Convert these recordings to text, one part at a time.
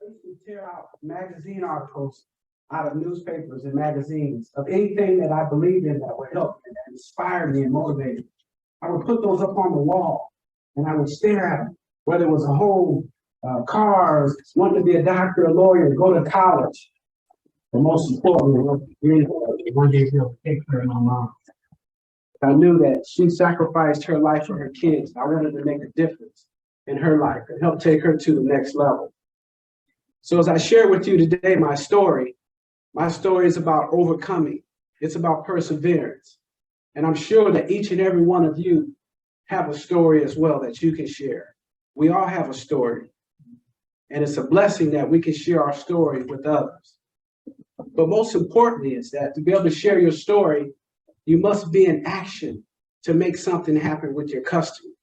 used to tear out magazine articles out of newspapers and magazines of anything that I believed in that would help me, that inspired me and motivated me. I would put those up on the wall and I would stare at them, whether it was a home, cars, wanting to be a doctor, a lawyer, go to college. But most importantly, one day he'll take care of my mom. I knew that she sacrificed her life for her kids. I wanted to make a difference in her life and help take her to the next level. So as I share with you today my story is about overcoming. It's about perseverance. And I'm sure that each and every one of you have a story as well that you can share. We all have a story. And it's a blessing that we can share our story with others. But most importantly is that to be able to share your story, you must be in action to make something happen with your customers.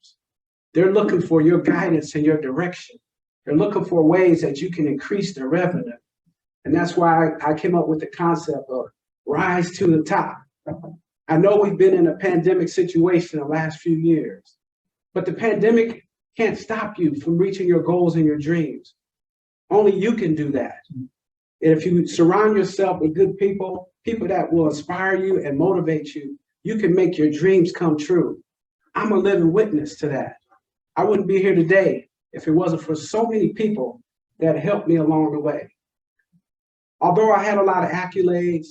They're looking for your guidance and your direction. They're looking for ways that you can increase their revenue. And that's why I came up with the concept of rise to the top. I know we've been in a pandemic situation the last few years, but the pandemic can't stop you from reaching your goals and your dreams. Only you can do that. And if you surround yourself with good people, people that will inspire you and motivate you, you can make your dreams come true. I'm a living witness to that. I wouldn't be here today if it wasn't for so many people that helped me along the way. Although I had a lot of accolades,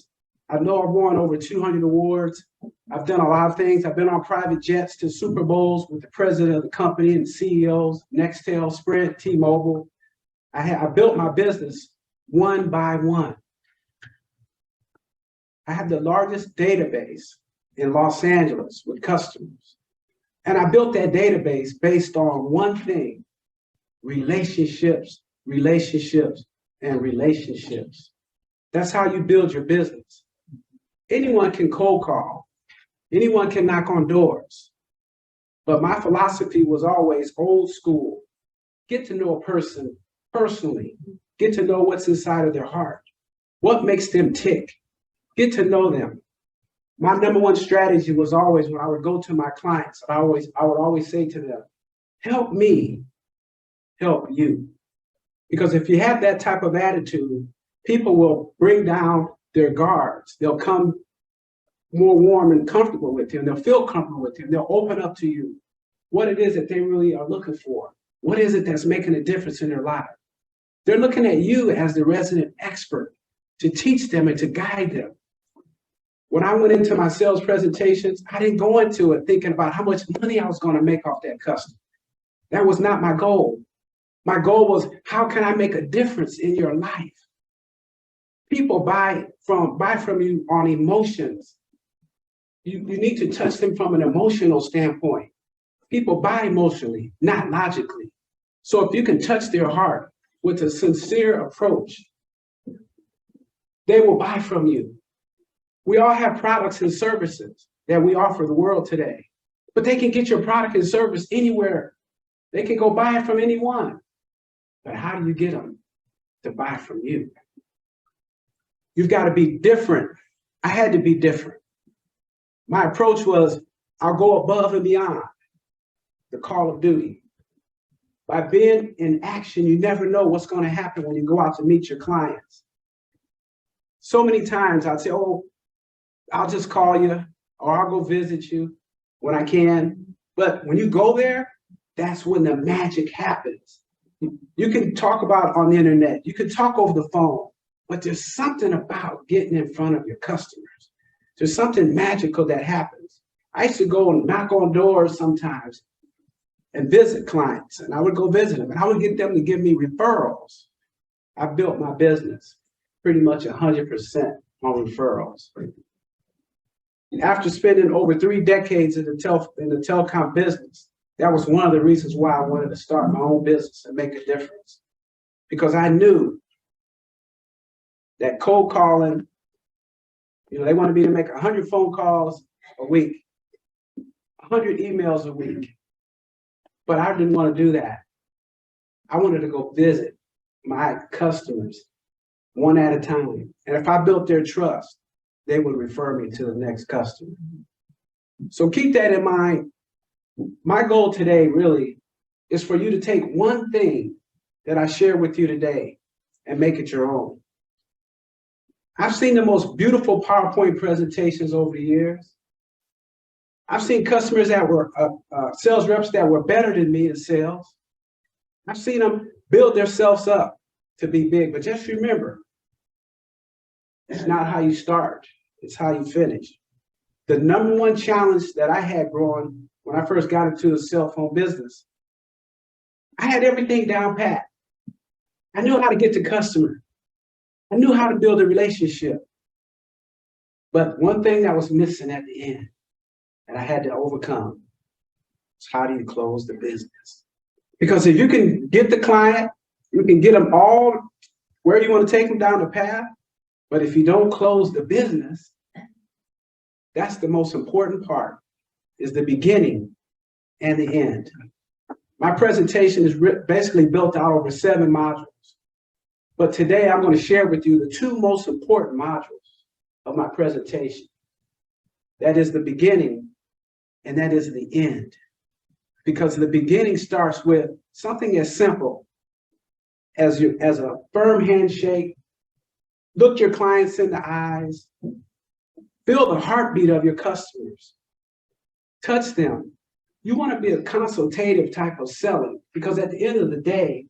I know I've won over 200 awards. I've done a lot of things. I've been on private jets to Super Bowls with the president of the company and CEOs, Nextel, Sprint, T-Mobile. I built my business one by one. I have the largest database in Los Angeles with customers. And I built that database based on one thing: relationships, relationships, and relationships. That's how you build your business. Anyone can cold call. Anyone can knock on doors. But my philosophy was always old school. Get to know a person personally. Get to know what's inside of their heart. What makes them tick? Get to know them. My number one strategy was always when I would go to my clients, I would always say to them, help me help you. Because if you have that type of attitude, people will bring down their guards. They'll come more warm and comfortable with you, and they'll feel comfortable with you. They'll open up to you what it is that they really are looking for. What is it that's making a difference in their life? They're looking at you as the resident expert to teach them and to guide them. When I went into my sales presentations, I didn't go into it thinking about how much money I was going to make off that customer. That was not my goal. My goal was, how can I make a difference in your life? People buy from you on emotions. You need to touch them from an emotional standpoint. People buy emotionally, not logically. So if you can touch their heart with a sincere approach, they will buy from you. We all have products and services that we offer the world today, but they can get your product and service anywhere. They can go buy it from anyone. But how do you get them to buy from you? You've got to be different. I had to be different. My approach was, I'll go above and beyond the call of duty. By being in action, you never know what's going to happen when you go out to meet your clients. So many times I'd say, oh, I'll just call you, or I'll go visit you when I can. But when you go there, that's when the magic happens. You can talk about it on the internet. You can talk over the phone, but there's something about getting in front of your customers. There's something magical that happens. I used to go and knock on doors sometimes and visit clients, and I would go visit them, and I would get them to give me referrals. I built my business pretty much 100% on referrals. After spending over 3 decades in the telecom business, that was one of the reasons why I wanted to start my own business and make a difference. Because I knew that cold calling, they wanted me to make 100 phone calls a week, 100 emails a week. But I didn't want to do that. I wanted to go visit my customers one at a time. And if I built their trust, they would refer me to the next customer. So keep that in mind. My goal today really is for you to take one thing that I share with you today and make it your own. I've seen the most beautiful PowerPoint presentations over the years. I've seen customers that were sales reps that were better than me in sales. I've seen them build themselves up to be big, but just remember, it's not how you start, it's how you finish. The number one challenge that I had growing when I first got into the cell phone business, I had everything down pat. I knew how to get to customer. I knew how to build a relationship. But one thing that was missing at the end that I had to overcome is how do you close the business? Because if you can get the client, you can get them all where you want to take them down the path. But if you don't close the business, that's the most important part, is the beginning and the end. My presentation is basically built out over 7 modules. But today I'm going to share with you the 2 most important modules of my presentation. That is the beginning and that is the end. Because the beginning starts with something as simple as a firm handshake, look your clients in the eyes, feel the heartbeat of your customers, touch them. You want to be a consultative type of selling, because at the end of the day,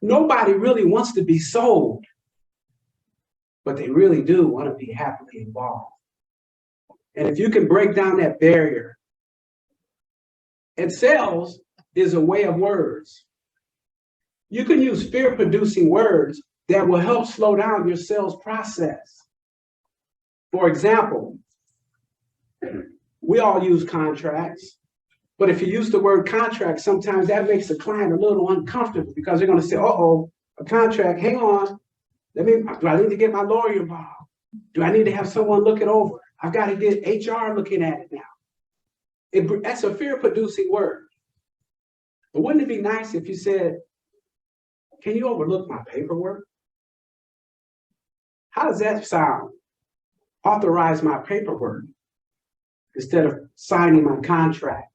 nobody really wants to be sold, but they really do want to be happily involved. And if you can break down that barrier, and sales is a way of words. You can use fear-producing words that will help slow down your sales process. For example, we all use contracts, but if you use the word contract, sometimes that makes the client a little uncomfortable because they're going to say, uh-oh, a contract, hang on. Do I need to get my lawyer involved? Do I need to have someone look it over? I've got to get HR looking at it now. That's a fear-producing word. But wouldn't it be nice if you said, can you overlook my paperwork? How does that sound? Authorize my paperwork instead of signing my contract.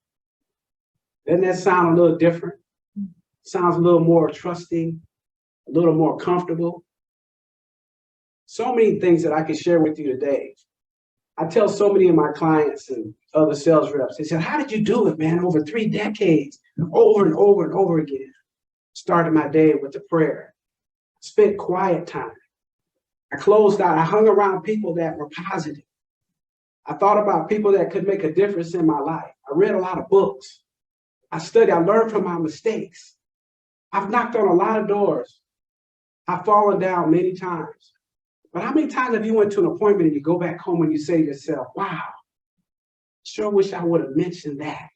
Doesn't that sound a little different? Sounds a little more trusting, a little more comfortable. So many things that I can share with you today. I tell so many of my clients and other sales reps, they said, how did you do it, man, over 3 decades, over and over and over again? Started my day with a prayer, spent quiet time. I closed out, I hung around people that were positive. I thought about people that could make a difference in my life. I read a lot of books. I studied, I learned from my mistakes. I've knocked on a lot of doors. I've fallen down many times. But how many times have you went to an appointment and you go back home and you say to yourself, wow, sure wish I would have mentioned that.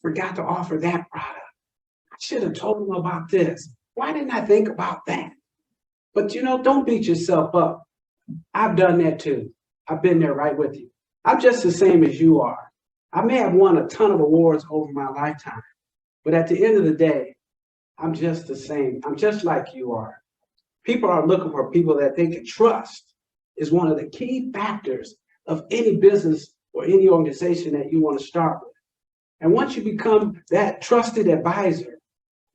Forgot to offer that product. I should have told them about this. Why didn't I think about that? But don't beat yourself up. I've done that too. I've been there right with you. I'm just the same as you are. I may have won a ton of awards over my lifetime, but at the end of the day, I'm just the same. I'm just like you are. People are looking for people that they can trust is one of the key factors of any business or any organization that you want to start with. And once you become that trusted advisor,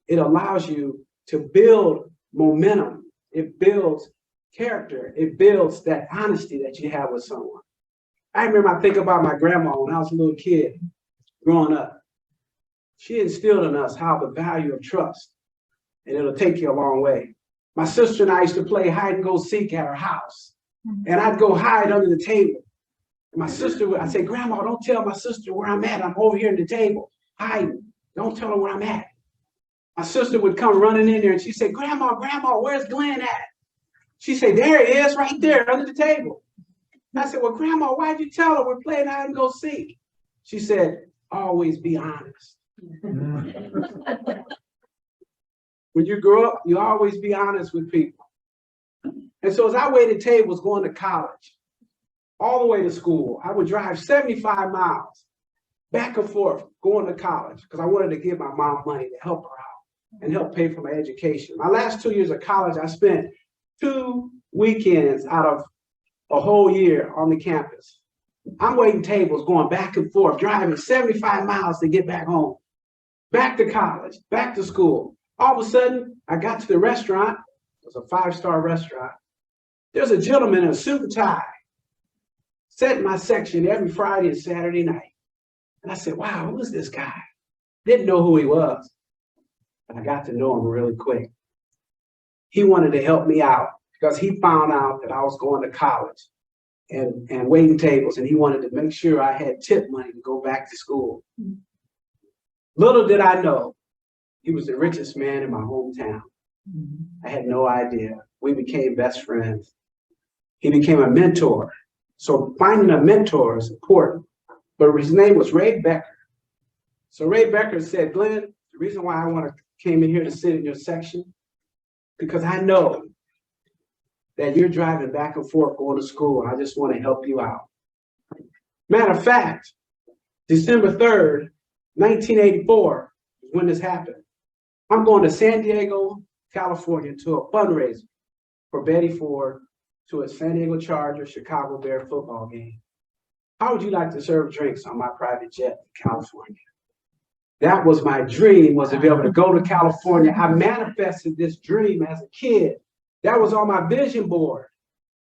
it allows you to build momentum. It builds character. It builds that honesty that you have with someone. I remember I think about my grandma when I was a little kid growing up. She instilled in us how the value of trust, and it'll take you a long way. My sister and I used to play hide and go seek at her house. And I'd go hide under the table. And my sister, I'd say, Grandma, don't tell my sister where I'm at. I'm over here at the table, hiding. Don't tell her where I'm at. My sister would come running in there and she'd say, Grandma, where's Glenn at? She'd say, there he is, right there under the table. And I said, well, Grandma, why'd you tell her we're playing hide and go seek? She said, always be honest. When you grow up, you always be honest with people. And so as I waited tables going to college, all the way to school, I would drive 75 miles back and forth going to college because I wanted to give my mom money to help her out and help pay for my education. My last 2 years of college, I spent 2 weekends out of a whole year on the campus. I'm waiting tables going back and forth, driving 75 miles to get back home, back to college, back to school. All of a sudden, I got to the restaurant. was a 5-star restaurant. There's a gentleman in a suit and tie, sat in my section every Friday and Saturday night. And I said, wow, who is this guy? Didn't know who he was, but I got to know him really quick. He wanted to help me out because he found out that I was going to college and waiting tables, and he wanted to make sure I had tip money to go back to school. Little did I know, he was the richest man in my hometown. I had no idea. We became best friends. He became a mentor. So finding a mentor is important. But his name was Ray Becker. So Ray Becker said, Glenn, the reason why I came in here to sit in your section, because I know that you're driving back and forth going to school, and I just want to help you out. Matter of fact, December 3rd, 1984 is when this happened. I'm going to San Diego, California to a fundraiser for Betty Ford to a San Diego Chargers Chicago Bear football game. How would you like to serve drinks on my private jet in California? That was my dream, was to be able to go to California. I manifested this dream as a kid. That was on my vision board.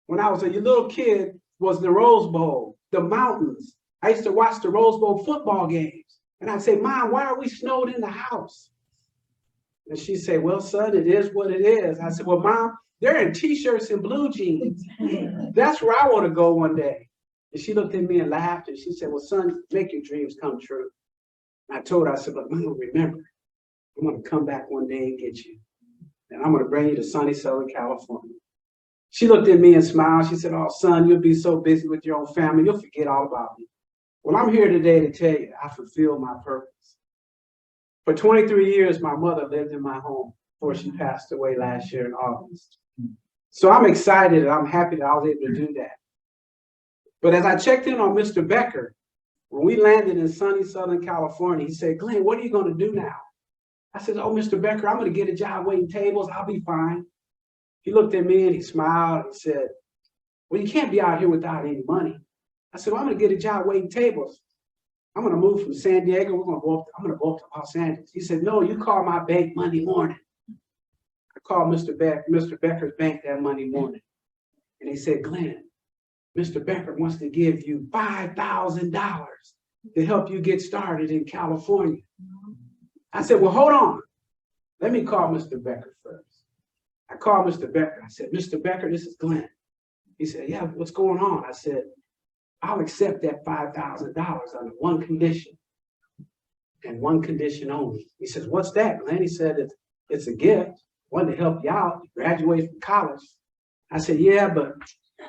When I was a little kid, was the Rose Bowl, the mountains. I used to watch the Rose Bowl football games. And I'd say, Mom, why are we snowed in the house? And she'd say, well, son, it is what it is. I said, well, Mom, they're in T-shirts and blue jeans. That's where I want to go one day. And she looked at me and laughed, and she said, well, son, make your dreams come true. And I told her, I said, look, Mom, remember, I'm going to come back one day and get you. And I'm going to bring you to sunny Southern California. She looked at me and smiled. She said, oh, son, you'll be so busy with your own family, you'll forget all about me. Well, I'm here today to tell you, I fulfilled my purpose. For 23 years, my mother lived in my home before she passed away last year in August. So I'm excited and I'm happy that I was able to do that. But as I checked in on Mr. Becker, when we landed in sunny Southern California, he said, Glenn, what are you going to do now? I said, oh, Mr. Becker, I'm going to get a job waiting tables. I'll be fine. He looked at me and he smiled and said, well, you can't be out here without any money. I said, well, I'm going to get a job waiting tables. I'm going to move from San Diego. I'm going to go up to Los Angeles. He said, no, you call my bank Monday morning. I called Mr. Becker's bank that Monday morning. And he said, Glenn, Mr. Becker wants to give you $5,000 to help you get started in California. I said, well, hold on. Let me call Mr. Becker first. I called Mr. Becker. I said, Mr. Becker, this is Glenn. He said, yeah, what's going on? I said, I'll accept that $5,000 under one condition, and one condition only. He says, what's that, Glenn? He said, it's a gift, one to help you out, you graduate from college. I said, yeah, but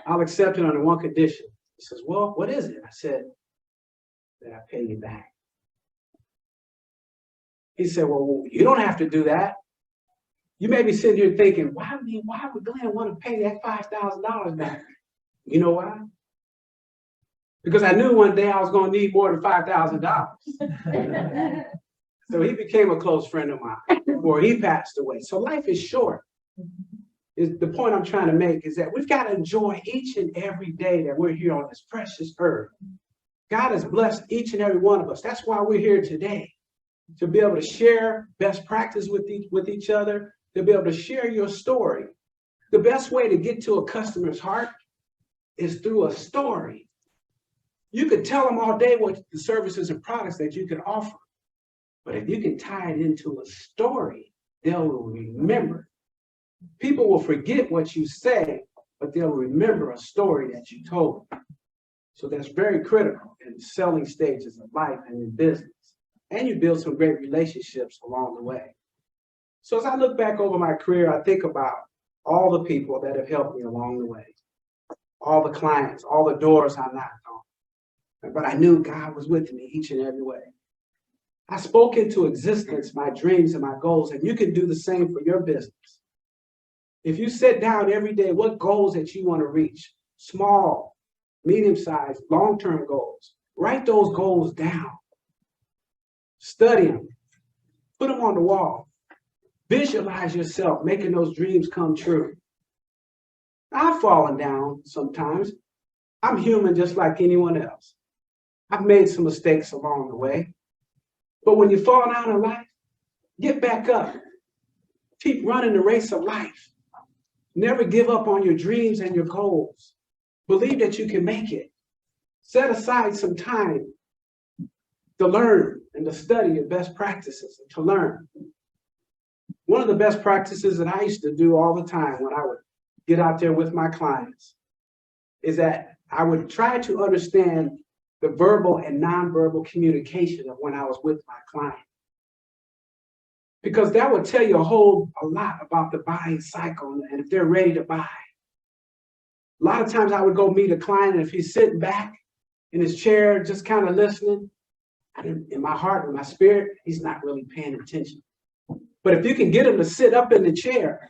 I'll accept it under one condition. He says, well, what is it? I said, that I pay you back. He said, well, you don't have to do that. You may be sitting here thinking, why would Glenn want to pay that $5,000 back? You know why? Because I knew one day I was going to need more than $5,000. So he became a close friend of mine before he passed away. So life is short. The point I'm trying to make is that we've got to enjoy each and every day that we're here on this precious earth. God has blessed each and every one of us. That's why we're here today, to be able to share best practice with each other, to be able to share your story. The best way to get to a customer's heart is through a story. You could tell them all day what the services and products that you can offer. But if you can tie it into a story, they'll remember. People will forget what you say, but they'll remember a story that you told them. So that's very critical in selling stages of life and in business. And you build some great relationships along the way. So as I look back over my career, I think about all the people that have helped me along the way. All the clients, all the doors I knocked on. But I knew God was with me each and every way. I spoke into existence my dreams and my goals, and you can do the same for your business. If you sit down every day, what goals that you want to reach, small, medium-sized, long-term goals, write those goals down. Study them. Put them on the wall. Visualize yourself making those dreams come true. I've fallen down sometimes. I'm human just like anyone else. I've made some mistakes along the way. But when you fall down in life, get back up. Keep running the race of life. Never give up on your dreams and your goals. Believe that you can make it. Set aside some time to learn and to study your best practices and to learn. One of the best practices that I used to do all the time when I would get out there with my clients is that I would try to understand the verbal and nonverbal communication of when I was with my client. Because that would tell you a lot about the buying cycle and if they're ready to buy. A lot of times I would go meet a client, and if he's sitting back in his chair, just kind of listening, in my heart, in my spirit, he's not really paying attention. But if you can get him to sit up in the chair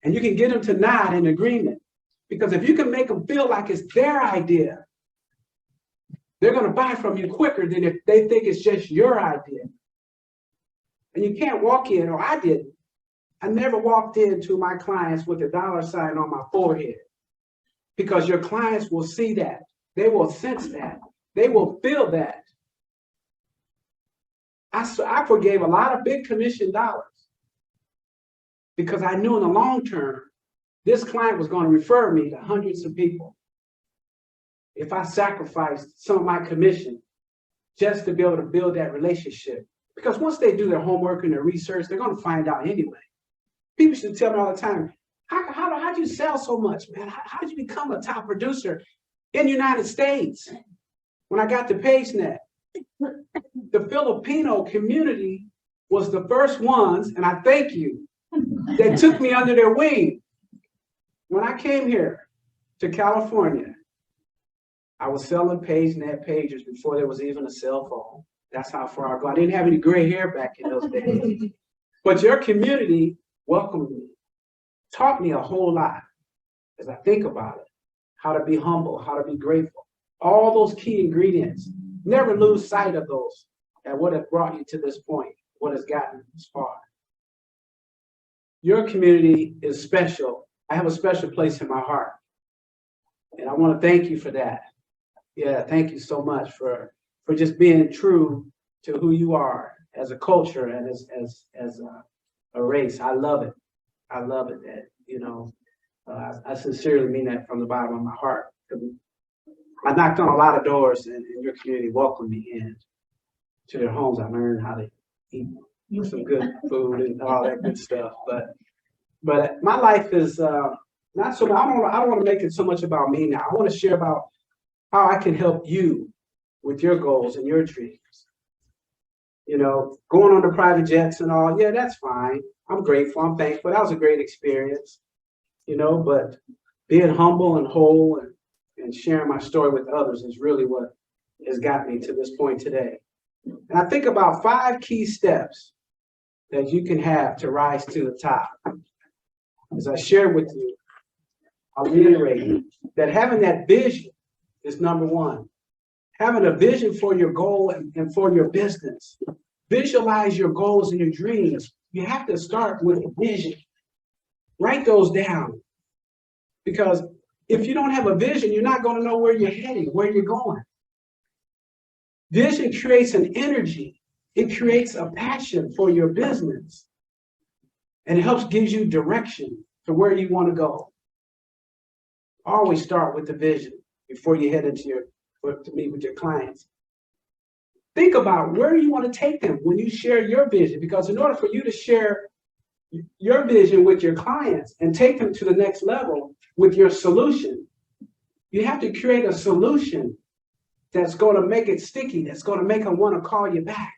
and you can get him to nod in agreement, because if you can make them feel like it's their idea, they're going to buy from you quicker than if they think it's just your idea. And you can't walk in, or I didn't. I never walked into my clients with a dollar sign on my forehead, because your clients will see that. They will sense that. They will feel that. I forgave a lot of big commission dollars because I knew in the long term, this client was going to refer me to hundreds of people if I sacrificed some of my commission just to be able to build that relationship. Because once they do their homework and their research, they're going to find out anyway. People should tell me all the time, how'd you sell so much, man? How did you become a top producer in the United States? When I got to PageNet, the Filipino community was the first ones, and I thank you, they took me under their wing. When I came here to California, I was selling PageNet pages before there was even a cell phone. That's how far I go. I didn't have any gray hair back in those days. But your community welcomed me, taught me a whole lot as I think about it, how to be humble, how to be grateful. All those key ingredients. Never lose sight of those that would have brought you to this point, what has gotten you this far. Your community is special. I have a special place in my heart. And I want to thank you for that. Yeah, thank you so much for just being true to who you are as a culture and as a race. I love it. I love it that, I sincerely mean that from the bottom of my heart. I knocked on a lot of doors and your community welcomed me in to their homes. I learned how to eat some good food and all that good stuff. But my life is not so. I don't want to make it so much about me now. I want to share about how I can help you with your goals and your dreams. Going on the private jets and all. Yeah, that's fine. I'm grateful. I'm thankful. That was a great experience. But being humble and whole and sharing my story with others is really what has got me to this point today. And I think about 5 key steps that you can have to rise to the top. As I shared with you, I'll reiterate that having that vision is number 1. Having a vision for your goal and for your business. Visualize your goals and your dreams. You have to start with a vision. Write those down. Because if you don't have a vision, you're not going to know where you're heading, where you're going. Vision creates an energy. It creates a passion for your business. And it helps gives you direction to where you want to go. Always start with the vision before you head into to meet with your clients. Think about where you want to take them when you share your vision, because in order for you to share your vision with your clients and take them to the next level with your solution, you have to create a solution that's going to make it sticky, that's going to make them want to call you back.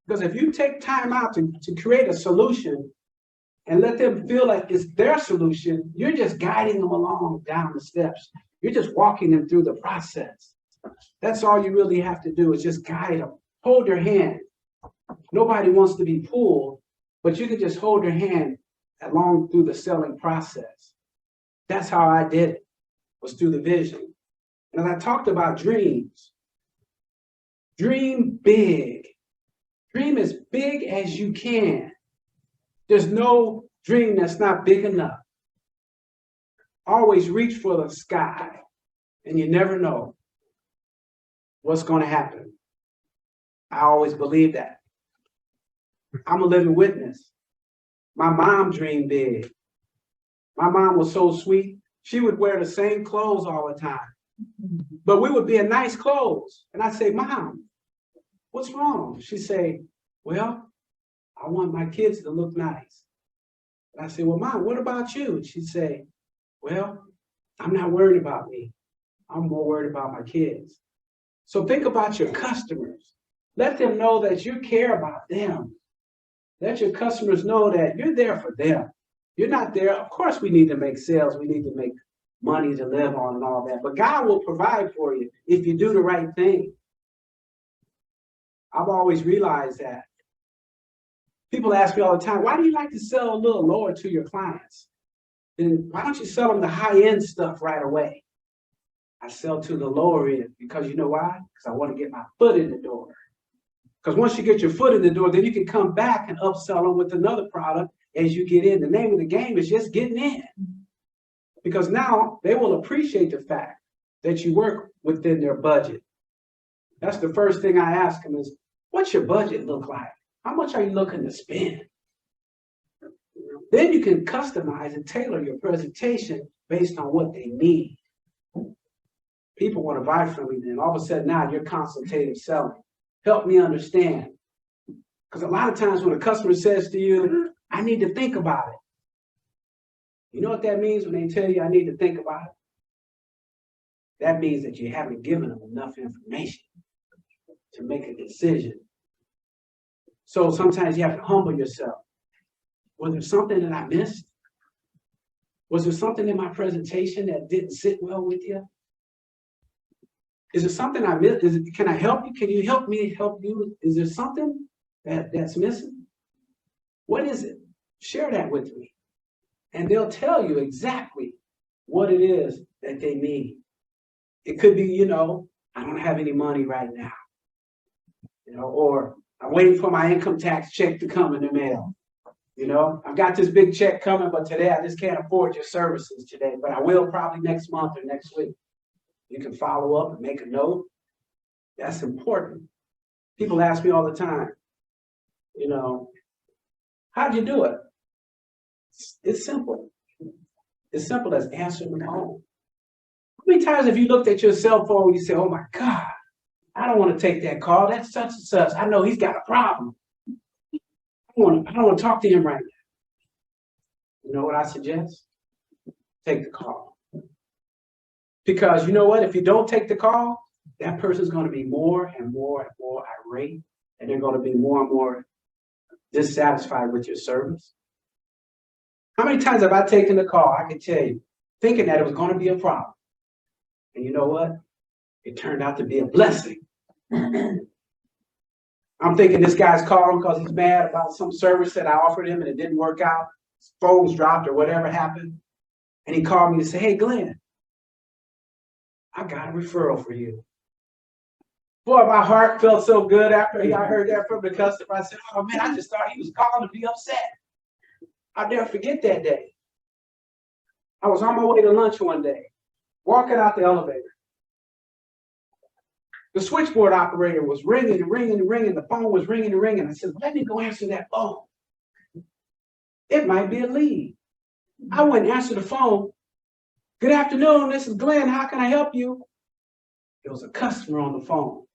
Because if you take time out to create a solution and let them feel like it's their solution, you're just guiding them along down the steps. You're just walking them through the process. That's all you really have to do is just guide them. Hold their hand. Nobody wants to be pulled, but you can just hold their hand along through the selling process. That's how I did it, was through the vision. And as I talked about dreams, dream big. Dream as big as you can. There's no dream that's not big enough. Always reach for the sky, and you never know what's going to happen. I always believe that. I'm a living witness. My mom dreamed big. My mom was so sweet. She would wear the same clothes all the time. But we would be in nice clothes. And I'd say, Mom, what's wrong? She'd say, well, I want my kids to look nice. And I say, well, Mom, what about you? And she'd say, well, I'm not worried about me. I'm more worried about my kids. So think about your customers. Let them know that you care about them. Let your customers know that you're there for them. You're not there. Of course, we need to make sales. We need to make money to live on and all that. But God will provide for you if you do the right thing. I've always realized that. People ask me all the time, why do you like to sell a little lower to your clients? Then why don't you sell them the high-end stuff right away? I sell to the lower end because you know why? Because I want to get my foot in the door. Because once you get your foot in the door, then you can come back and upsell them with another product as you get in. The name of the game is just getting in. Because now they will appreciate the fact that you work within their budget. That's the first thing I ask them is, what's your budget look like? How much are you looking to spend? Then you can customize and tailor your presentation based on what they need. People want to buy from you, then all of a sudden now you're consultative selling. Help me understand. Because a lot of times when a customer says to you, I need to think about it. You know what that means when they tell you I need to think about it? That means that you haven't given them enough information to make a decision. So sometimes you have to humble yourself. Was there something that I missed? Was there something in my presentation that didn't sit well with you? Is there something I missed? Can I help you? Can you help me help you? Is there something that's missing? What is it? Share that with me. And they'll tell you exactly what it is that they need. It could be, I don't have any money right now. Or I'm waiting for my income tax check to come in the mail. I've got this big check coming, but today I just can't afford your services today, but I will probably next month or next week. You can follow up and make a note. That's important. People ask me all the time, how'd you do it? It's simple. It's simple as answering the phone. How many times have you looked at your cell phone and you say, oh my God, I don't want to take that call. That's such and such. I know he's got a problem. I don't want to talk to him right now. You know what I suggest? Take the call. Because you know what? If you don't take the call, that person's going to be more and more and more irate, and they're going to be more and more dissatisfied with your service. How many times have I taken the call? I can tell you, thinking that it was going to be a problem. And you know what? It turned out to be a blessing. I'm thinking this guy's calling because he's mad about some service that I offered him and it didn't work out. His phone's dropped or whatever happened. And he called me to say, hey, Glenn, I got a referral for you. Boy, my heart felt so good after I heard that from the customer. I said, oh man, I just thought he was calling to be upset. I'll never forget that day. I was on my way to lunch one day, walking out the elevator. The switchboard operator was ringing and ringing and ringing. The phone was ringing and ringing. I said, let me go answer that phone. It might be a lead. I went and answered the phone. Good afternoon, this is Glenn. How can I help you? There was a customer on the phone,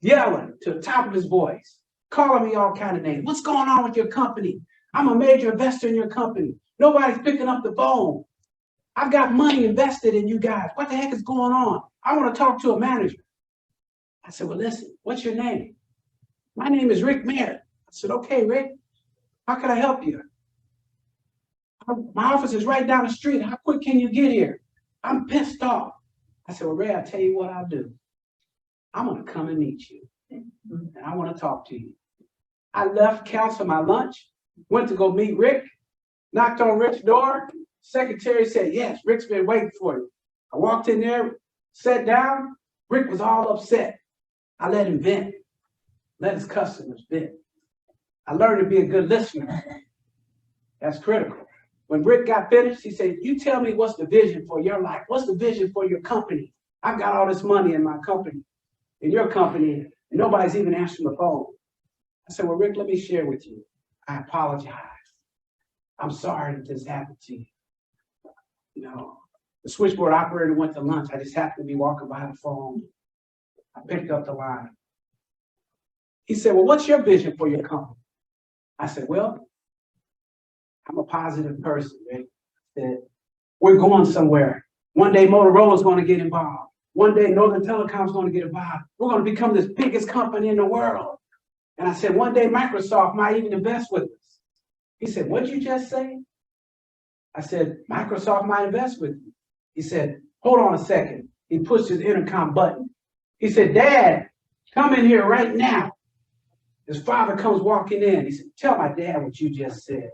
yelling to the top of his voice, calling me all kind of names. What's going on with your company? I'm a major investor in your company. Nobody's picking up the phone. I've got money invested in you guys. What the heck is going on? I want to talk to a manager. I said, well, listen, what's your name? My name is Rick Merritt. I said, okay, Rick, how can I help you? My office is right down the street. How quick can you get here? I'm pissed off. I said, well, Ray, I'll tell you what I'll do. I'm going to come and meet you, and I want to talk to you. I left, canceled my lunch, went to go meet Rick, knocked on Rick's door. Secretary said, yes, Rick's been waiting for you. I walked in there, sat down. Rick was all upset. I let him vent, let his customers vent. I learned to be a good listener. That's critical. When Rick got finished, he said, you tell me what's the vision for your life? What's the vision for your company? I've got all this money in my company, in your company, and nobody's even answering the phone. I said, well, Rick, let me share with you. I apologize. I'm sorry that this happened to you. You know, the switchboard operator went to lunch. I just happened to be walking by the phone. I picked up the line. He said, well, what's your vision for your company? I said, well, I'm a positive person, Rick. I said, we're going somewhere. One day Motorola's going to get involved. One day Northern Telecom's going to get involved. We're going to become this biggest company in the world. And I said, one day Microsoft might even invest with us. He said, what'd you just say? I said, Microsoft might invest with you. He said, hold on a second. He pushed his intercom button. He said, Dad, come in here right now. His father comes walking in. He said, tell my dad what you just said.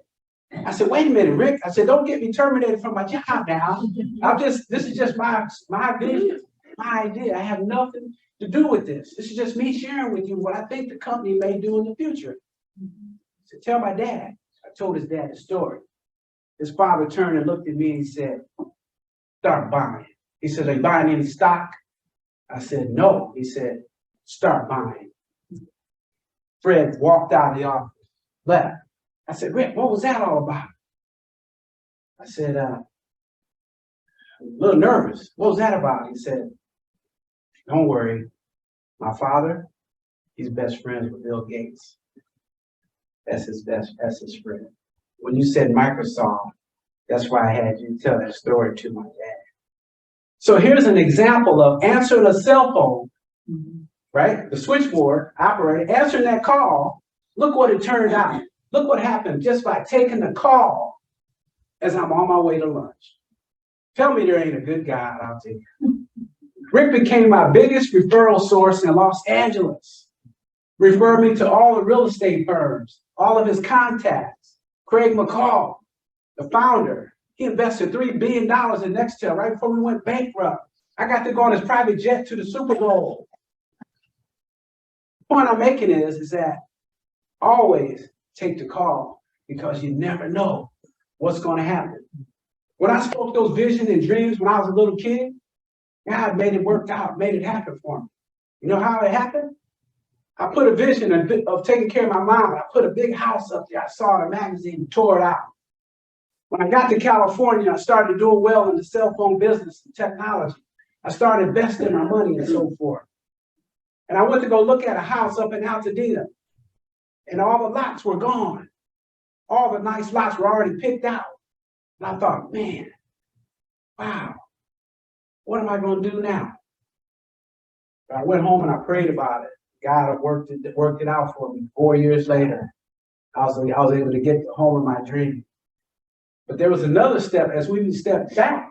I said, wait a minute, Rick. I said, don't get me terminated from my job now. This is just my vision, my idea. I have nothing to do with this. This is just me sharing with you what I think the company may do in the future. I said, tell my dad. I told his dad the story. His father turned and looked at me and he said, start buying. He said, are you buying any stock? I said, no. He said, start buying. Fred walked out of the office, left. I said, Rick, what was that all about? I said, a little nervous. What was that about? He said, don't worry. My father, he's best friends with Bill Gates. That's his friend. When you said Microsoft, that's why I had you tell that story to my dad. So here's an example of answering a cell phone, right? The switchboard operator answering that call. Look what it turned out. Look what happened just by taking the call as I'm on my way to lunch. Tell me there ain't a good guy out there. Rick became my biggest referral source in Los Angeles. Referred me to all the real estate firms, all of his contacts. Craig McCall, the founder, he invested $3 billion in Nextel right before we went bankrupt. I got to go on his private jet to the Super Bowl. The point I'm making is that always take the call because you never know what's going to happen. When I spoke those visions and dreams when I was a little kid, God made it work out, made it happen for me. You know how it happened? I put a vision of taking care of my mom. I put a big house up there. I saw it in a magazine, tore it out. When I got to California, I started doing well in the cell phone business and technology. I started investing my money and so forth. And I went to go look at a house up in Altadena. And all the lots were gone. All the nice lots were already picked out. And I thought, man, wow, what am I going to do now? So I went home and I prayed about it. God worked it out for me. 4 years later, I was able to get home in my dream. But there was another step as we stepped back.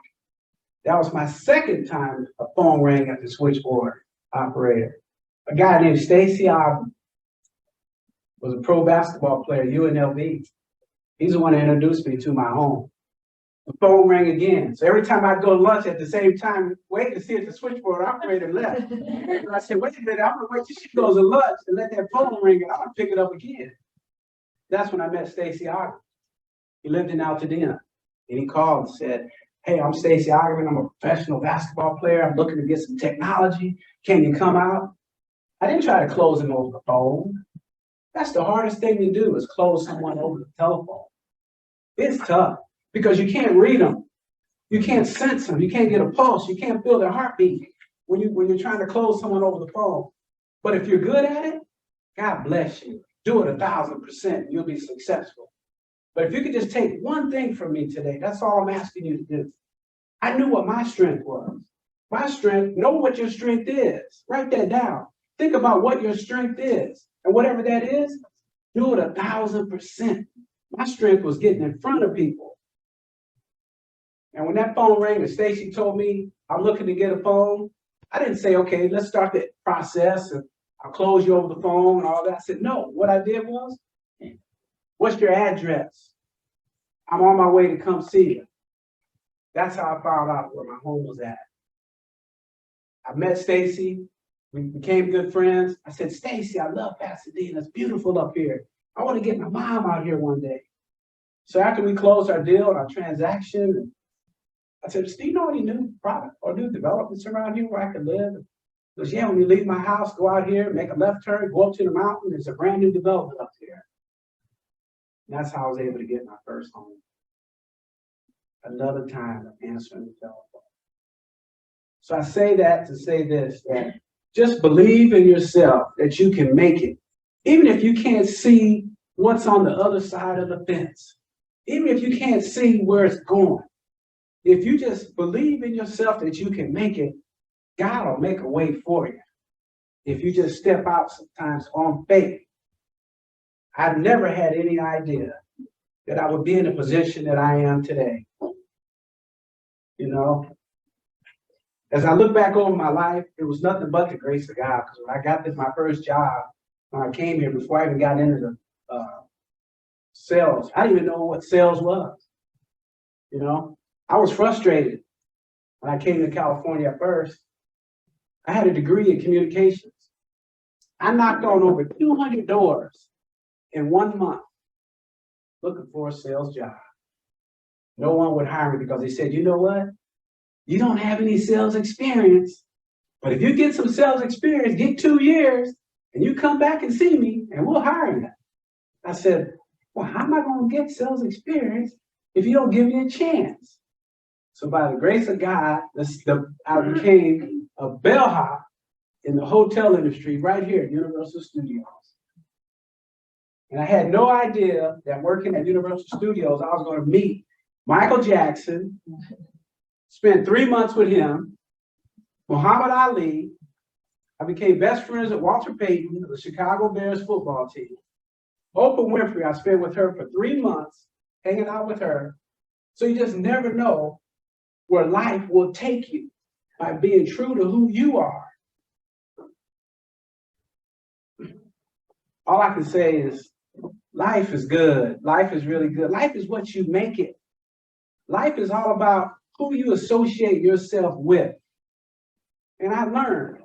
That was my second time a phone rang at the switchboard operator. A guy named Stacy Ogden was a pro basketball player, UNLV. He's the one that introduced me to my home. The phone rang again. So every time I'd go to lunch at the same time, wait to see if the switchboard operator left. And I said, wait a minute, I'm gonna wait till she goes to lunch and let that phone ring and I'm gonna pick it up again. That's when I met Stacy Ogden. He lived in Altadena. And he called and said, hey, I'm Stacy Ogden. I'm a professional basketball player. I'm looking to get some technology. Can you come out? I didn't try to close him over the phone. That's the hardest thing to do is close someone over the telephone. It's tough because you can't read them. You can't sense them. You can't get a pulse. You can't feel their heartbeat when you're trying to close someone over the phone. But if you're good at it, God bless you. Do it 1,000%. You'll be successful. But if you could just take one thing from me today, that's all I'm asking you to do. I knew what my strength was. My strength, know what your strength is. Write that down. Think about what your strength is. And whatever that is, do it 1,000%. My strength was getting in front of people. And when that phone rang and Stacy told me I'm looking to get a phone, I didn't say, okay, let's start the process and I'll close you over the phone and all that. I said, no, what I did was, what's your address? I'm on my way to come see you. That's how I found out where my home was at. I met Stacy. We became good friends. I said, Stacy, I love Pasadena. It's beautiful up here. I want to get my mom out here one day. So after we closed our deal, our transaction, I said, do you know any new product or new developments around here where I could live? He goes, yeah, when you leave my house, go out here, make a left turn, go up to the mountain. There's a brand new development up here. And that's how I was able to get my first home. another time of answering the telephone. So I say that to say this, that just believe in yourself that you can make it. Even if you can't see what's on the other side of the fence, even if you can't see where it's going, if you just believe in yourself that you can make it, God will make a way for you. If you just step out sometimes on faith. I've never had any idea that I would be in the position that I am today. You know, as I look back over my life, it was nothing but the grace of God. Because when I got my first job, when I came here, before I even got into the sales, I didn't even know what sales was. You know, I was frustrated when I came to California at first. I had a degree in communications. I knocked on over 200 doors in 1 month looking for a sales job. No one would hire me because they said, you know what? You don't have any sales experience, but if you get some sales experience, get 2 years, and you come back and see me, and we'll hire you. I said, well, how am I going to get sales experience if you don't give me a chance? So by the grace of God, I became a bellhop in the hotel industry right here at Universal Studios. And I had no idea that working at Universal Studios, I was going to meet Michael Jackson, spent 3 months with him, Muhammad Ali. I became best friends with Walter Payton of the Chicago Bears football team. Oprah Winfrey, I spent with her for 3 months, hanging out with her. So you just never know where life will take you by being true to who you are. All I can say is life is good. Life is really good. Life is what you make it. Life is all about who you associate yourself with. And I learned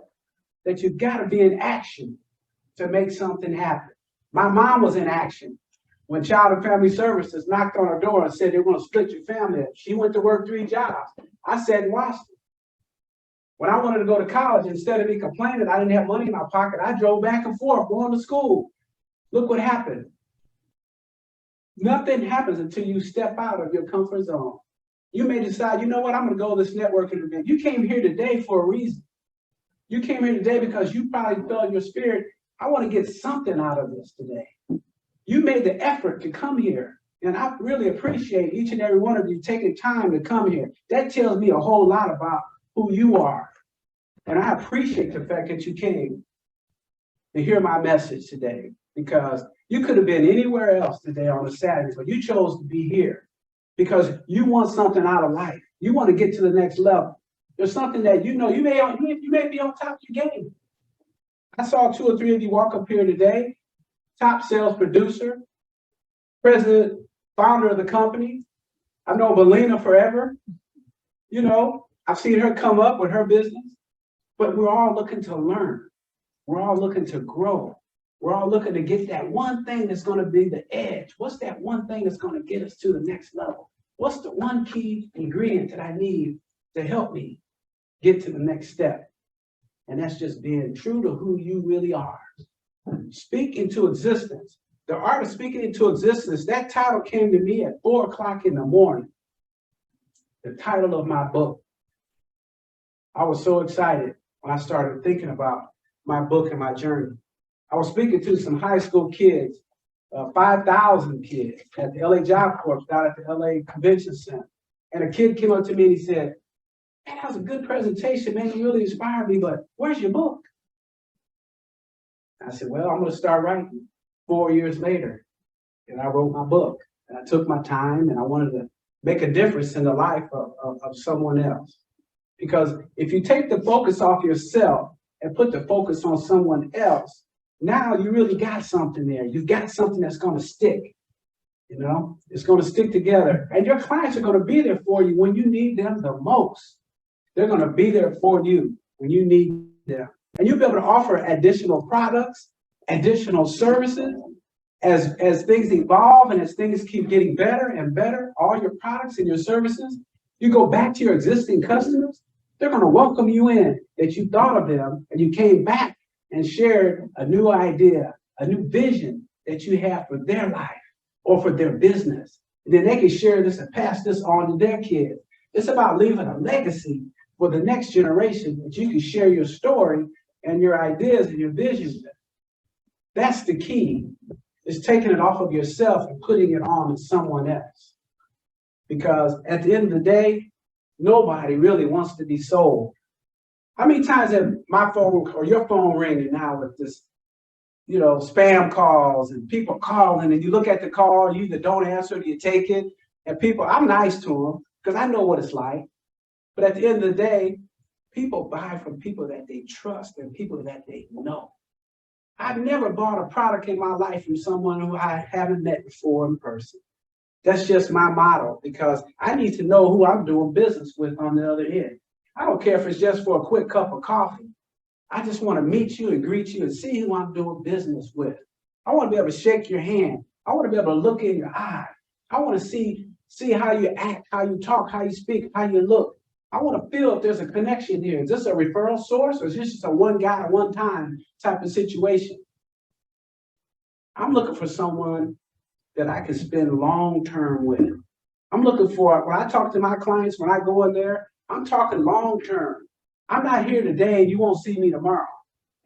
that you've got to be in action to make something happen. My mom was in action when Child and Family Services knocked on her door and said they were going to split your family up. She went to work 3 jobs. I sat and watched it. When I wanted to go to college, instead of me complaining I didn't have money in my pocket, I drove back and forth going to school. Look what happened. Nothing happens until you step out of your comfort zone. You may decide, you know what, I'm going to go to this networking event. You came here today for a reason. You came here today because you probably felt in your spirit, I want to get something out of this today. You made the effort to come here. And I really appreciate each and every one of you taking time to come here. That tells me a whole lot about who you are. And I appreciate the fact that you came to hear my message today, because you could have been anywhere else today on a Saturday, but you chose to be here because you want something out of life. You want to get to the next level. There's something that you know you may be on top of your game. I saw 2 or 3 of you walk up here today, top sales producer, president, founder of the company. I've known Belina forever. You know, I've seen her come up with her business, but we're all looking to learn. We're all looking to grow. We're all looking to get that one thing that's going to be the edge. What's that one thing that's going to get us to the next level? What's the one key ingredient that I need to help me get to the next step? And that's just being true to who you really are. Speak into existence. The art of speaking into existence, that title came to me at 4 o'clock in the morning. The title of my book. I was so excited when I started thinking about my book and my journey. I was speaking to some high school kids, 5,000 kids at the LA Job Corps down at the LA Convention Center. And a kid came up to me and he said, man, that was a good presentation, man. You really inspired me, but where's your book? I said, well, I'm going to start writing 4 years later. And I wrote my book. And I took my time and I wanted to make a difference in the life of someone else. Because if you take the focus off yourself and put the focus on someone else, now you really got something there. You've got something that's going to stick. You know, it's going to stick together. And your clients are going to be there for you when you need them the most. They're going to be there for you when you need them. And you'll be able to offer additional products, additional services. As things evolve and as things keep getting better and better, all your products and your services, you go back to your existing customers, they're going to welcome you in that you thought of them and you came back and shared a new idea, a new vision that you have for their life or for their business. Then they can share this and pass this on to their kids. It's about leaving a legacy for the next generation that you can share your story and your ideas and your visions with. That's the key. Is taking it off of yourself and putting it on someone else. Because at the end of the day, nobody really wants to be sold. How many times have my phone or your phone ringing now with this, spam calls and people calling, and you look at the call, you either don't answer or you take it, and people, I'm nice to them because I know what it's like. But at the end of the day, people buy from people that they trust and people that they know. I've never bought a product in my life from someone who I haven't met before in person. That's just my motto, because I need to know who I'm doing business with on the other end. I don't care if it's just for a quick cup of coffee. I just want to meet you and greet you and see who I'm doing business with. I want to be able to shake your hand. I want to be able to look in your eye. I want to see how you act, how you talk, how you speak, how you look. I want to feel if there's a connection here. Is this a referral source, or is this just a one guy, one time type of situation? I'm looking for someone that I can spend long term with. I'm looking for, when I talk to my clients, when I go in there, I'm talking long term. I'm not here today and you won't see me tomorrow.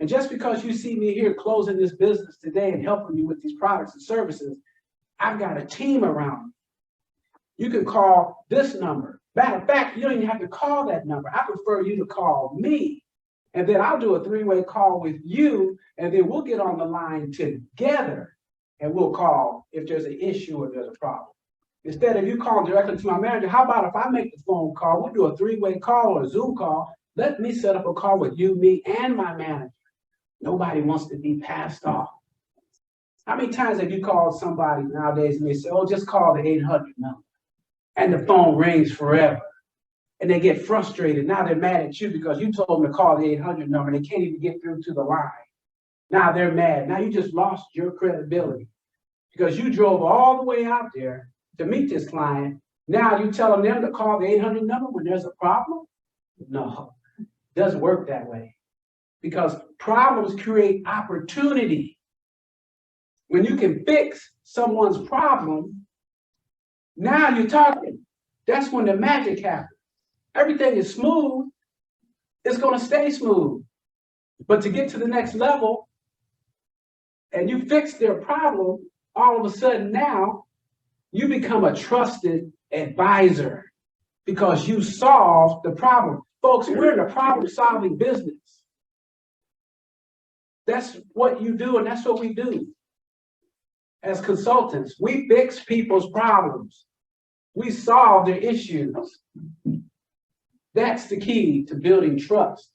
And just because you see me here closing this business today and helping you with these products and services, I've got a team around me. You can call this number. Matter of fact, you don't even have to call that number. I prefer you to call me. And then I'll do a three-way call with you, and then we'll get on the line together and we'll call if there's an issue or there's a problem. Instead of you calling directly to my manager, how about if I make the phone call, we'll do a three-way call or a Zoom call. Let me set up a call with you, me, and my manager. Nobody wants to be passed off. How many times have you called somebody nowadays and they say, oh, just call the 800 number? And the phone rings forever. And they get frustrated. Now they're mad at you because you told them to call the 800 number and they can't even get through to the line. Now they're mad. Now you just lost your credibility because you drove all the way out there to meet this client. Now you telling them to call the 800 number when there's a problem? No, it doesn't work that way, because problems create opportunity. When you can fix someone's problem, now you're talking. That's when the magic happens. Everything is smooth. It's going to stay smooth. But to get to the next level and you fix their problem, all of a sudden now you become a trusted advisor because you solved the problem. Folks, we're in a problem-solving business. That's what you do, and that's what we do as consultants. We fix people's problems. We solve their issues. That's the key to building trust.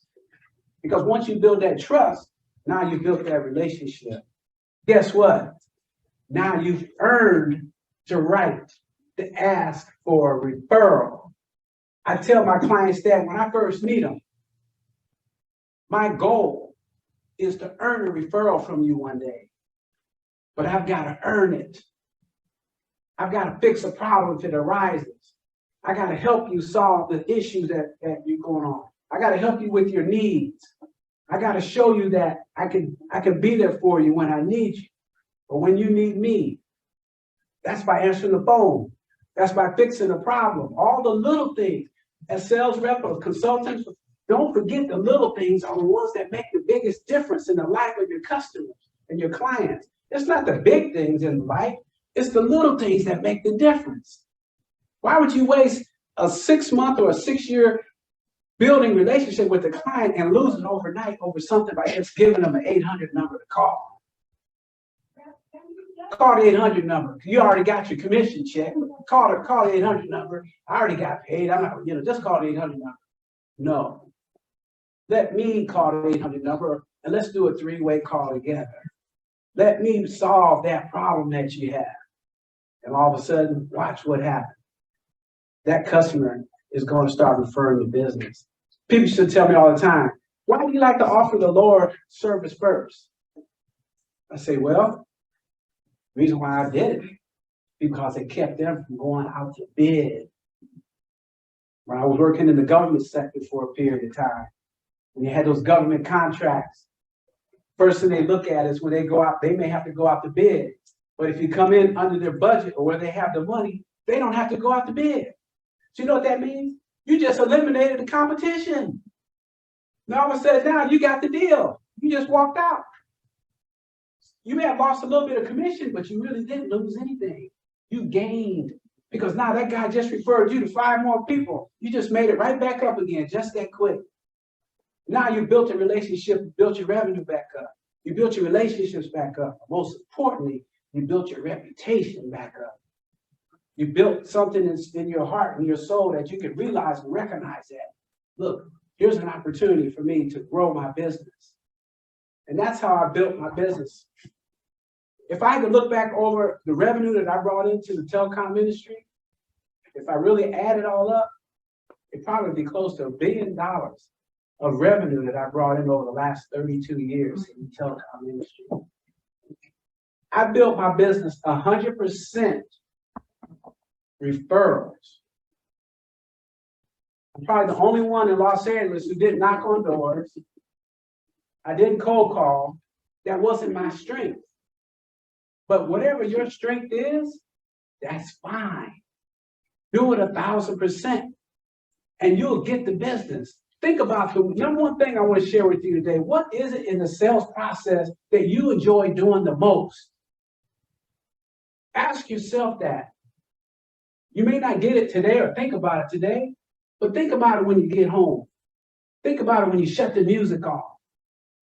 Because once you build that trust, now you built that relationship. Guess what? Now you've earned the right to ask for a referral. I tell my clients that when I first meet them, my goal is to earn a referral from you one day. But I've got to earn it. I've got to fix a problem if it arises. I got to help you solve the issues that you're going on. I got to help you with your needs. I got to show you that I can be there for you when I need you or when you need me. That's by answering the phone. That's by fixing the problem. All the little things. As sales rep or consultants, don't forget the little things are the ones that make the biggest difference in the life of your customers and your clients. It's not the big things in life. It's the little things that make the difference. Why would you waste a 6-month or a 6-year building relationship with a client and lose it overnight over something by just giving them an 800 number to call? Call the 800 number. You already got your commission check. Call the 800 number. I already got paid. I'm not, just call the 800 number. No. Let me call the 800 number and let's do a 3-way call together. Let me solve that problem that you have. And all of a sudden, watch what happens. That customer is going to start referring to business. People should tell me all the time, why do you like to offer the lower service first? I say, well, the reason why I did it, because it kept them from going out to bid. When I was working in the government sector for a period of time, when you had those government contracts, first thing they look at is when they go out, they may have to go out to bid. But if you come in under their budget or where they have the money, They don't have to go out to bid. So you know what that means? You just eliminated the competition. Now all of a sudden now you got the deal. You just walked out. You may have lost a little bit of commission, but you really didn't lose anything. You gained because now that guy just referred you to 5 more people. You just made it right back up again, just that quick. Now you built a relationship, built your revenue back up. You built your relationships back up. Most importantly, you built your reputation back up. You built something in your heart and your soul that you can realize and recognize that. Look, here's an opportunity for me to grow my business. And that's how I built my business. If I could look back over the revenue that I brought into the telecom industry, if I really add it all up, it'd probably be close to $1 billion of revenue that I brought in over the last 32 years in the telecom industry. I built my business 100% referrals. I'm probably the only one in Los Angeles who didn't knock on doors. I didn't cold call. That wasn't my strength. But whatever your strength is, that's fine. Do it 1,000%, and you'll get the business. Think about the number one thing I want to share with you today. What is it in the sales process that you enjoy doing the most? Ask yourself that. You may not get it today or think about it today, but think about it when you get home. Think about it when you shut the music off.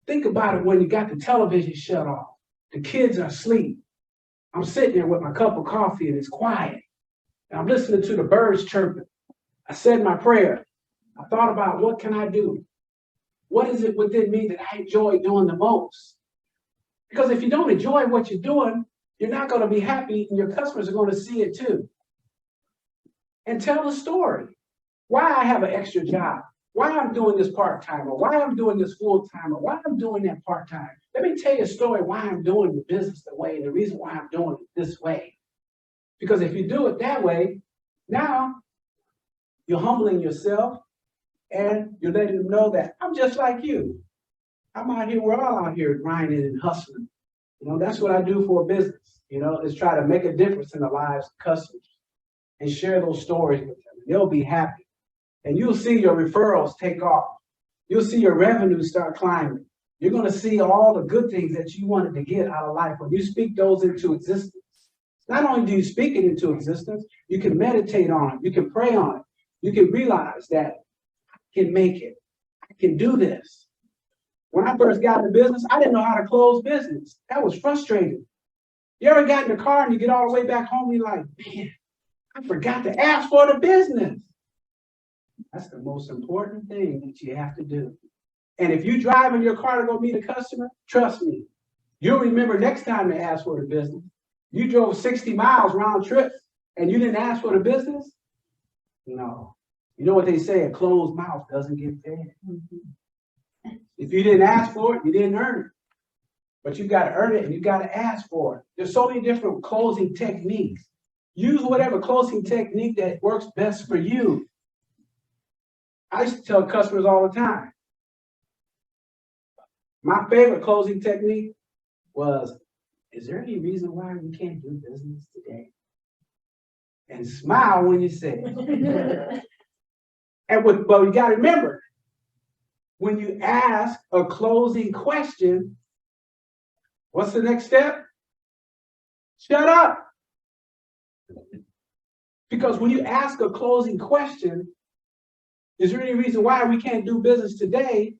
Think about it when you got the television shut off. The kids are asleep. I'm sitting there with my cup of coffee and it's quiet. And I'm listening to the birds chirping. I said my prayer. I thought about what can I do? What is it within me that I enjoy doing the most? Because if you don't enjoy what you're doing, you're not going to be happy and your customers are going to see it too. And tell the story. Why I have an extra job. Why I'm doing this part-time, or why I'm doing this full-time, or why I'm doing that part-time. Let me tell you a story why I'm doing the business the way and the reason why I'm doing it this way. Because if you do it that way, now you're humbling yourself and you're letting them know that I'm just like you. I'm out here, we're all out here grinding and hustling. You know, that's what I do for a business, you know, is try to make a difference in the lives of customers and share those stories with them. They'll be happy. And you'll see your referrals take off. You'll see your revenue start climbing. You're going to see all the good things that you wanted to get out of life when you speak those into existence. Not only do you speak it into existence, you can meditate on it. You can pray on it. You can realize that I can make it. I can do this. When I first got into business, I didn't know how to close business. That was frustrating. You ever got in the car and you get all the way back home, you're like, man, I forgot to ask for the business. That's the most important thing that you have to do. And if you drive in your car to go meet a customer, trust me, you'll remember next time to ask for the business. You drove 60 miles round trip and you didn't ask for the business? No. You know what they say, a closed mouth doesn't get fed. If you didn't ask for it, you didn't earn it. But you got to earn it and you got to ask for it. There's so many different closing techniques. Use whatever closing technique that works best for you. I used to tell customers all the time, my favorite closing technique was, is there any reason why we can't do business today? And smile when you say it. But you got to remember, when you ask a closing question, what's the next step? Shut up. Because when you ask a closing question, is there any reason why we can't do business today?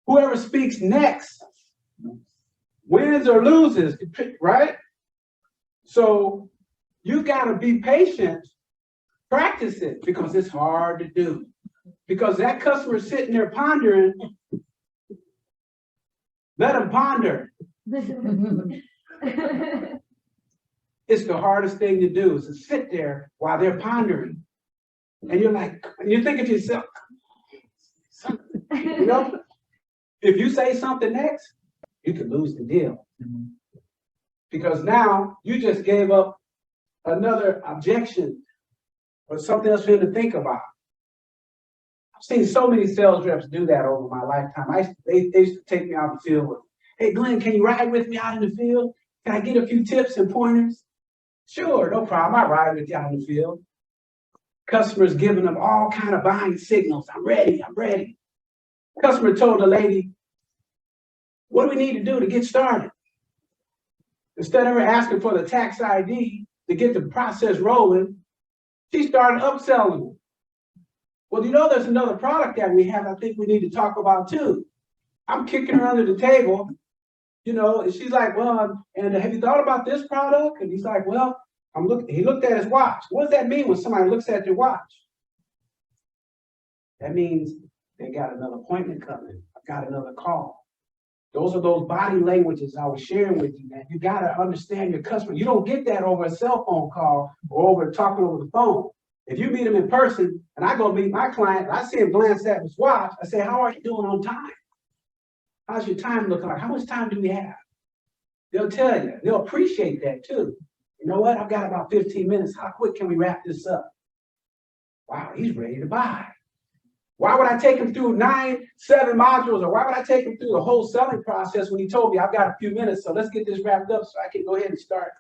Whoever speaks next wins or loses, right? So you got to be patient, practice it, because it's hard to do. Because that customer is sitting there pondering, let them ponder. It's the hardest thing to do, is to sit there while they're pondering. And you're like, and you think of yourself, you know, if you say something next, you could lose the deal. Because now you just gave up another objection or something else for him to think about. I've seen so many sales reps do that over my lifetime. They used to take me out in the field with, hey, Glenn, can you ride with me out in the field? Can I get a few tips and pointers? Sure, no problem. I ride with you out in the field. Customers giving them all kind of buying signals. I'm ready, I'm ready. Customer told the lady, what do we need to do to get started? Instead of her asking for the tax ID to get the process rolling, she started upselling them. Well, you know, there's another product that we have I think we need to talk about too. I'm kicking her under the table, you know, and she's like, well, and have you thought about this product? And he's like, well, he looked at his watch. What does that mean when somebody looks at their watch? That means they got another appointment coming. I've got another call. Those are those body languages I was sharing with you, man. You got to understand your customer. You don't get that over a cell phone call or over talking over the phone. If you meet him in person and I go meet my client, I see him glance at his watch, I say, how are you doing on time? How's your time looking like? How much time do we have? They'll tell you. They'll appreciate that too. You know what? I've got about 15 minutes. How quick can we wrap this up? Wow, he's ready to buy. Why would I take him through 7 modules, or why would I take him through the whole selling process when he told me I've got a few minutes, so let's get this wrapped up so I can go ahead and start,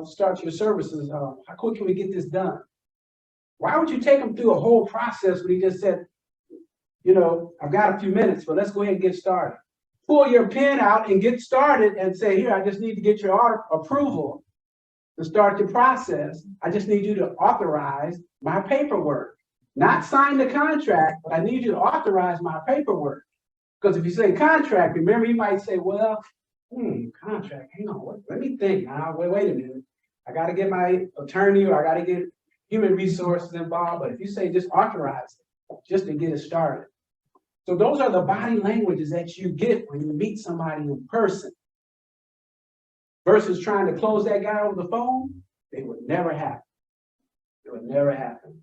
start your services. How quick can we get this done? Why would you take him through a whole process when he just said, I've got a few minutes, but let's go ahead and get started. Pull your pen out and get started and say, here, I just need to get your approval to start the process. I just need you to authorize my paperwork. Not sign the contract, but I need you to authorize my paperwork. Because if you say contract, remember, you might say, well, contract, hang on, let me think. Wait a minute. I got to get my attorney, or I got to get human resources involved. But if you say just authorize it, just to get it started. So those are the body languages that you get when you meet somebody in person. Versus trying to close that guy over the phone, they would never happen. It would never happen.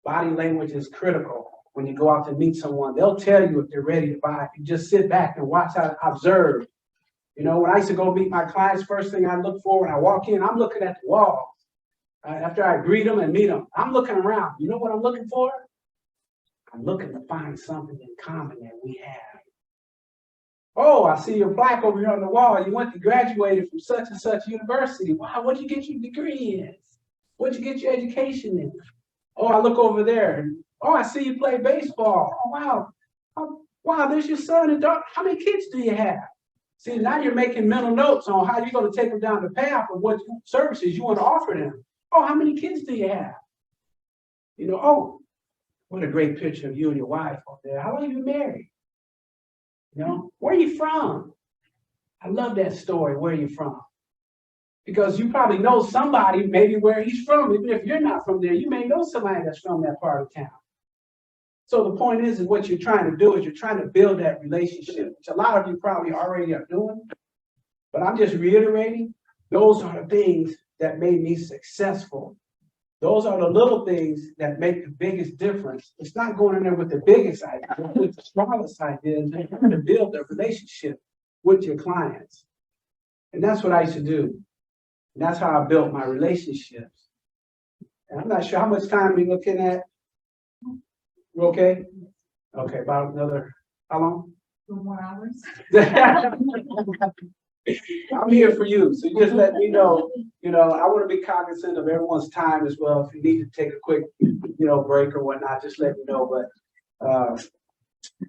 Body language is critical when you go out to meet someone. They'll tell you if they're ready to buy. You just sit back and watch how observe. When I used to go meet my clients, first thing I look for when I walk in, I'm looking at the walls. After I greet them and meet them, I'm looking around. You know what I'm looking for? I'm looking to find something in common that we have. Oh, I see your plaque over here on the wall. You graduated from such and such university. Wow, what'd you get your degree in? What'd you get your education in? Oh, I look over there. Oh, I see you play baseball. Oh, wow. Oh, wow, there's your son and daughter. How many kids do you have? See, now you're making mental notes on how you're going to take them down the path of what services you want to offer them. Oh, how many kids do you have? Oh, what a great picture of you and your wife up there. How long have you been married? Where are you from? I love that story. Where are you from? Because you probably know somebody, maybe where he's from. Even if you're not from there, you may know somebody that's from that part of town. So the point is what you're trying to do is you're trying to build that relationship, which a lot of you probably already are doing. But I'm just reiterating, those are the things that made me successful. Those are the little things that make the biggest difference. It's not going in there with the biggest idea, with the smallest ideas. You're trying to build a relationship with your clients. And that's what I used to do. And that's how I built my relationships. And I'm not sure how much time we're looking at. You okay? Okay, about another, how long? 2 more hours. I'm here for you. So just let me know. I want to be cognizant of everyone's time as well. If you need to take a quick, break or whatnot, just let me know. But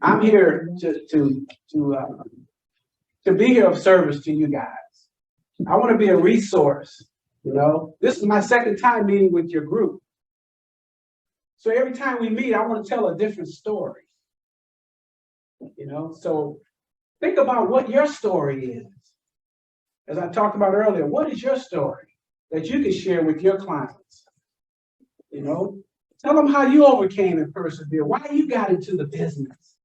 I'm here to be here of service to you guys. I want to be a resource. This is my second time meeting with your group. So every time we meet, I want to tell a different story. So think about what your story is. As I talked about earlier, what is your story that you can share with your clients? Tell them how you overcame and persevered, why you got into the business.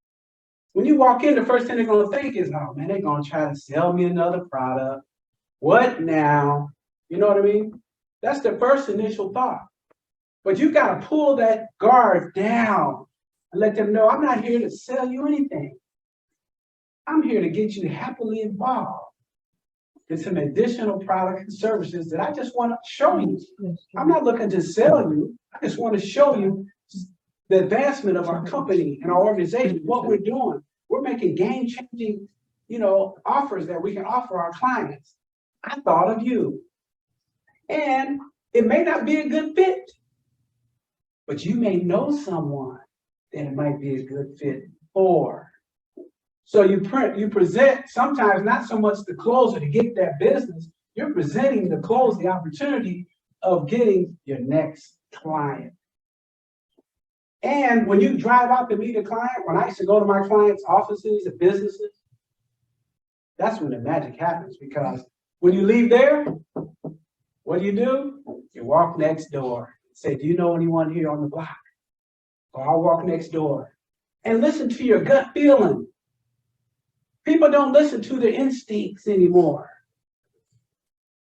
When you walk in, the first thing they're going to think is, oh man, they're going to try to sell me another product. What now? You know what I mean? That's the first initial thought. But you got to pull that guard down and let them know, I'm not here to sell you anything. I'm here to get you happily involved in some additional products and services that I just want to show you. I'm not looking to sell you. I just want to show you the advancement of our company and our organization, what we're doing. We're making game-changing, offers that we can offer our clients. I thought of you. And it may not be a good fit, but you may know someone that it might be a good fit for. So you present sometimes not so much the closer to get that business, you're presenting the close the opportunity of getting your next client. And when you drive out to meet a client, when I used to go to my clients' offices and businesses, that's when the magic happens, because when you leave there, what do? You walk next door. Say, do you know anyone here on the block? Or I'll walk next door. And listen to your gut feeling. People don't listen to their instincts anymore.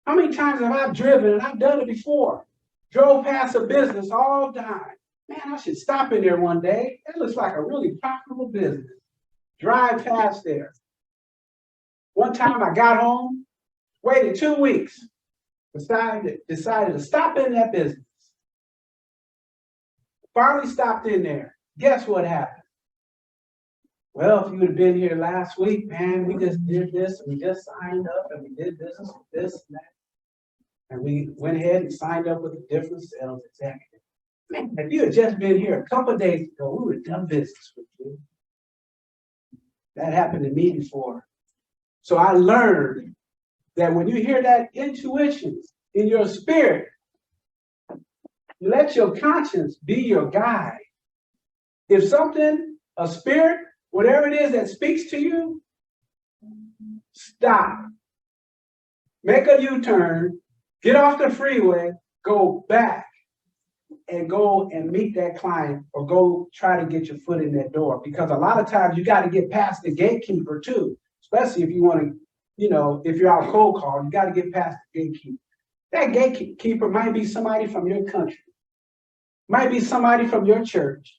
How many times have I driven, and I've done it before, drove past a business all the time. Man, I should stop in there one day. That looks like a really profitable business. Drive past there. One time I got home, waited 2 weeks, decided to stop in that business. Finally stopped in there. Guess what happened? Well, if you would have been here last week, man, we just did this, and we just signed up, and we did this, and that. And we went ahead and signed up with a different sales executive. Man, if you had just been here a couple of days ago, we would have done business with you. That happened to me before. So I learned that when you hear that intuition in your spirit, you let your conscience be your guide. If something, a spirit, whatever it is that speaks to you, stop. Make a U-turn, get off the freeway, go back, and go and meet that client, or go try to get your foot in that door. Because a lot of times you got to get past the gatekeeper too, especially if you want to, if you're out cold call, you got to get past the gatekeeper. That gatekeeper might be somebody from your country, might be somebody from your church,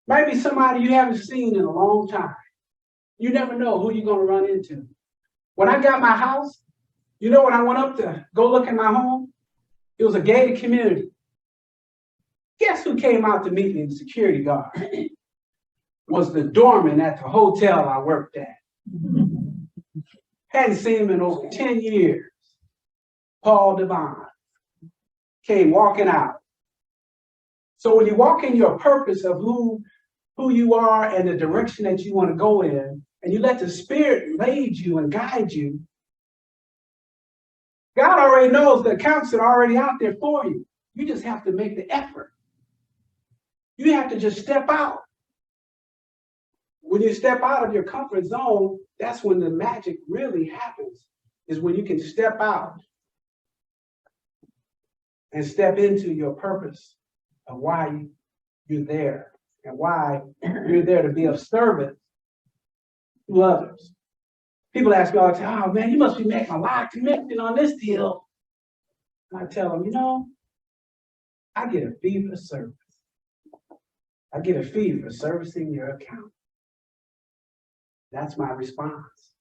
might be somebody you haven't seen in a long time. You never know who you're going to run into. When I got my house, when I went up to go look at my home, it was a gated community. Guess who came out to meet me? The security guard was the doorman at the hotel I worked at. Hadn't seen him in over 10 years. Paul Devon came walking out. So when you walk in your purpose of who you are and the direction that you want to go in, and you let the Spirit lead you and guide you, God already knows the accounts are already out there for you. You just have to make the effort. You have to just step out. When you step out of your comfort zone, that's when the magic really happens, is when you can step out and step into your purpose of why you're there and why you're there to be of service to others. People ask me all the time, oh man, you must be making a lot of commitment on this deal. And I tell them, I get a fee for service. I get a fee for servicing your account. That's my response.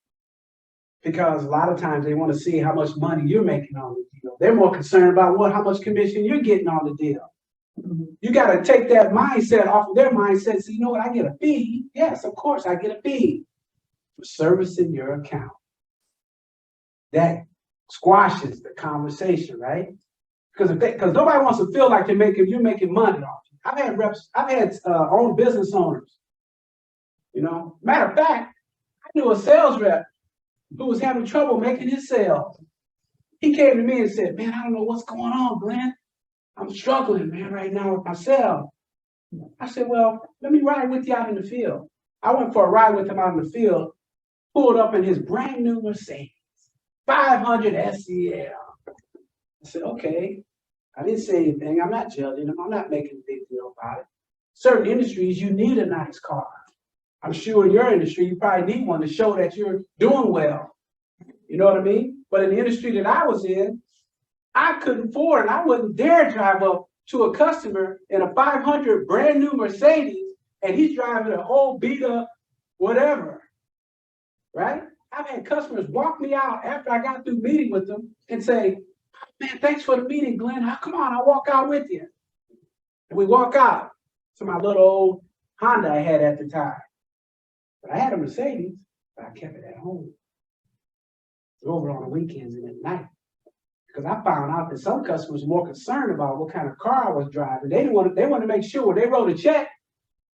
Because a lot of times they want to see how much money you're making on the deal. They're more concerned about how much commission you're getting on the deal. You got to take that mindset off of their mindset. So, you know what? I get a fee. Yes, of course, I get a fee for servicing your account. That squashes the conversation, right? Because nobody wants to feel like you're making money off you. I've had own business owners. Matter of fact, I knew a sales rep who was having trouble making his sales. He came to me and said, man, I don't know what's going on, Glenn. I'm struggling, man, right now with my sales. I said, well, let me ride with you out in the field. I went for a ride with him out in the field, pulled up in his brand new Mercedes, 500 SEL. I said, okay. I didn't say anything. I'm not judging him. I'm not making a big deal about it. Certain industries, you need a nice car. I'm sure in your industry, you probably need one to show that you're doing well. You know what I mean? But in the industry that I was in, I couldn't afford it. I wouldn't dare drive up to a customer in a 500 brand new Mercedes, and he's driving an old beat up whatever, right? I've had customers walk me out after I got through meeting with them and say, man, thanks for the meeting, Glenn. Come on, I'll walk out with you. And we walk out to my little old Honda I had at the time. But I had a Mercedes, but I kept it at home. Drove it on the weekends and at night. because I found out that some customers were more concerned about what kind of car I was driving. They wanted to make sure when they wrote a check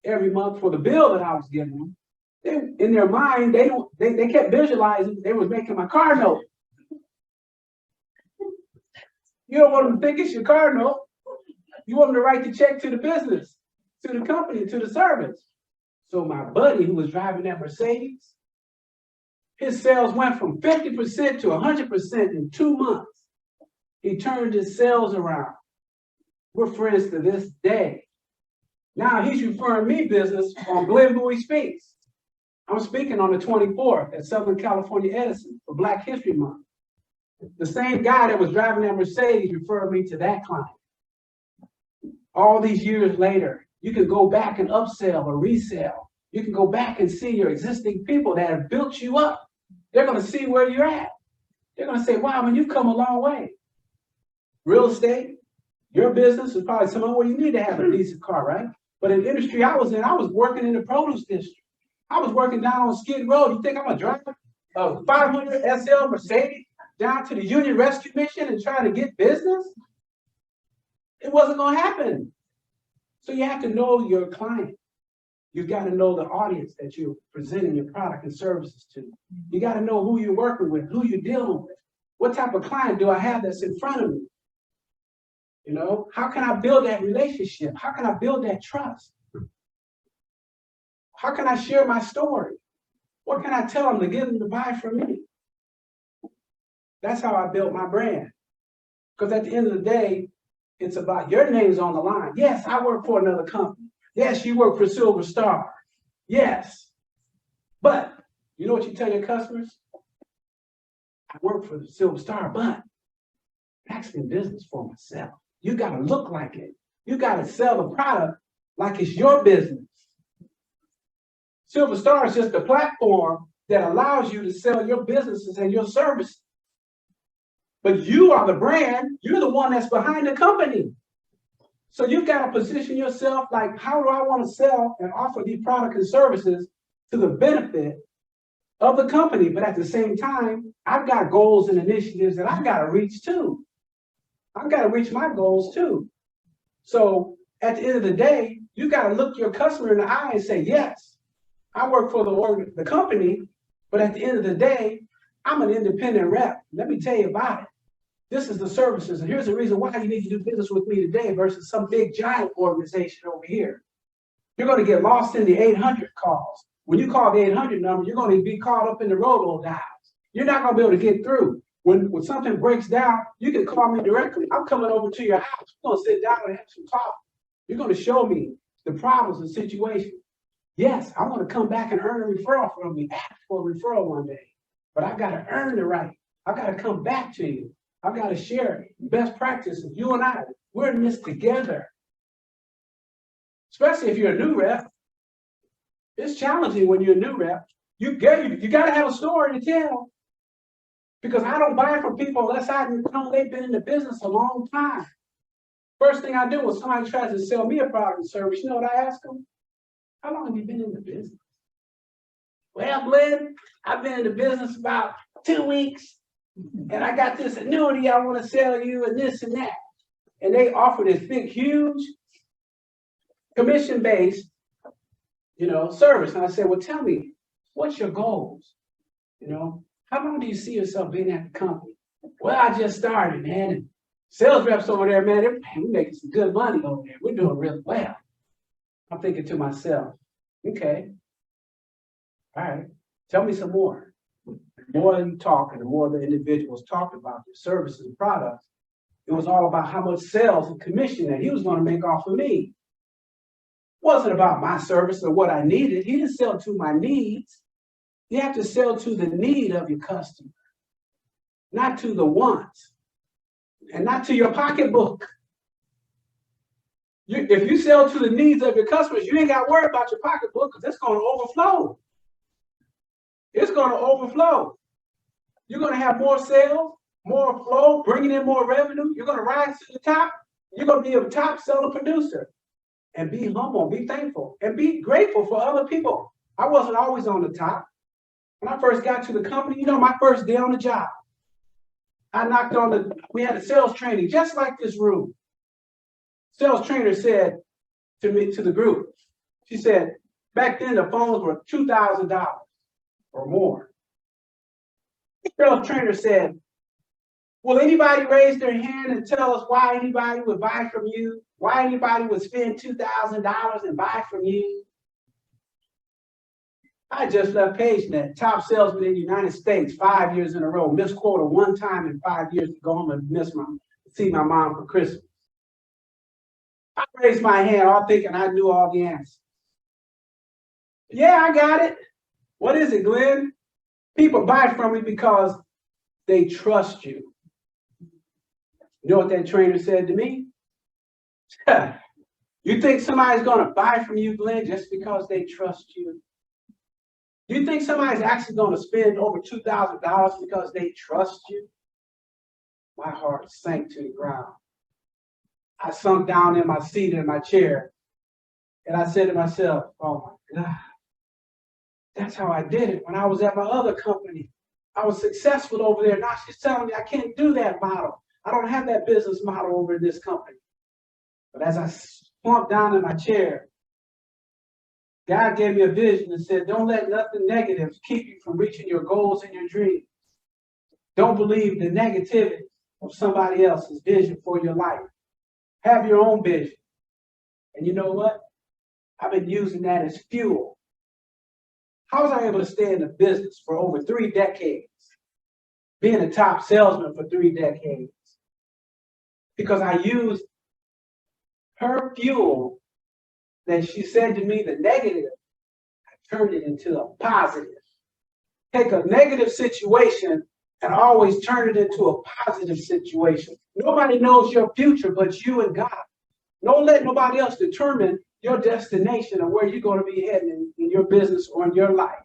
every month for the bill that I was giving them, in their mind, they kept visualizing they was making my car note. You don't want them to think it's your car note. You want them to write the check to the business, to the company, to the service. So my buddy who was driving that Mercedes, his sales went from 50% to 100% in 2 months. He turned his sales around. We're friends to this day. Now he's referring me business on Bowie Speaks. I'm speaking on the 24th at Southern California Edison for Black History Month. The same guy that was driving that Mercedes referred me to that client. All these years later, you can go back and upsell or resell. You can go back and see your existing people that have built you up. They're going to see where you're at. They're going to say, wow, man, you've come a long way. Real estate, your business is probably somewhere where you need to have a decent car, right? But in the industry I was in, I was working in the produce district. I was working down on Skid Road. You think I'm going to drive a 500 SL Mercedes down to the Union Rescue Mission and try to get business? It wasn't going to happen. So you have to know your client. You've got to know the audience that you're presenting your product and services to. You got to know who you're working with, who you're dealing with. What type of client do I have that's in front of me? You know, how can I build that relationship? How can I build that trust? How can I share my story? What can I tell them to get them to buy from me? That's how I built my brand. Because at the end of the day, it's about your name's on the line. Yes, I work for another company. Yes, you work for Silver Star. Yes. But you know what you tell your customers? I work for the Silver Star, but I'm actually in business for myself. You got to look like it. You got to sell the product like it's your business. Silver Star is just a platform that allows you to sell your businesses and your services. But you are the brand. You're the one that's behind the company. So you've got to position yourself like, how do I want to sell and offer these products and services to the benefit of the company? But at the same time, I've got goals and initiatives that I've got to reach too. I've got to reach my goals too. So at the end of the day, you got to look your customer in the eye and say, yes, I work for the company, but at the end of the day, I'm an independent rep. Let me tell you about it. This is the services, and here's the reason why you need to do business with me today versus some big giant organization over here. You're going to get lost in the 800 calls. When you call the 800 number, you're going to be caught up in the robo dials. You're not going to be able to get through. When something breaks down, you can call me directly. I'm coming over to your house. We're going to sit down and have some coffee. You're going to show me the problems and situations. Yes, I want to come back and earn a referral from you. Ask for a referral one day. But I've got to earn the right. I've got to come back to you. I've got to share best practices. You and I, we're in this together. Especially if you're a new rep. It's challenging when you're a new rep. You got to have a story to tell. Because I don't buy from people unless I know they've been in the business a long time. First thing I do when somebody tries to sell me a product and service, you know what I ask them? How long have you been in the business? Well, Glenn, I've been in the business about 2 weeks, and I got this annuity I want to sell you and this and that. And they offer this big, huge commission-based, service. And I said, well, tell me, what's your goals? How long do you see yourself being at the company? Well, I just started, man. And sales reps over there, man, we're making some good money over there. We're doing really well. I'm thinking to myself, okay, all right, tell me some more. The more you talk and the more the individuals talked about their services and products, it was all about how much sales and commission that he was going to make off of me. It wasn't about my service or what I needed. He didn't sell to my needs. You have to sell to the need of your customer, not to the wants, and not to your pocketbook. If you sell to the needs of your customers, you ain't got to worry about your pocketbook because it's going to overflow. It's going to overflow. You're going to have more sales, more flow, bringing in more revenue. You're going to rise to the top. You're going to be a top seller producer. And be humble, be thankful, and be grateful for other people. I wasn't always on the top. When I first got to the company, my first day on the job, I knocked on we had a sales training just like this room. Sales trainer said to me, to the group, she said, back then the phones were $2,000 or more. The sales trainer said, will anybody raise their hand and tell us why anybody would buy from you? Why anybody would spend $2,000 and buy from you? I just left PageNet, top salesman in the United States, 5 years in a row, missed quota one time in 5 years to go home and see my mom for Christmas. I raised my hand, all thinking I knew all the answers. Yeah, I got it. What is it, Glenn? People buy from me because they trust you. You know what that trainer said to me? You think somebody's going to buy from you, Glenn, just because they trust you? You think somebody's actually going to spend over $2,000 because they trust you? My heart sank to the ground. I sunk down in my seat in my chair, and I said to myself, oh my God, that's how I did it when I was at my other company. I was successful over there. Now she's telling me I can't do that model. I don't have that business model over in this company. But as I slumped down in my chair, God gave me a vision and said, don't let nothing negative keep you from reaching your goals and your dreams. Don't believe the negativity of somebody else's vision for your life. Have your own vision. And you know what? I've been using that as fuel. How was I able to stay in the business for over 3 decades? Being a top salesman for 3 decades? Because I used her fuel that she said to me, the negative, I turned it into a positive. Take a negative situation and always turn it into a positive situation. Nobody knows your future but you and God. Don't let nobody else determine your destination or where you're going to be heading in your business or in your life.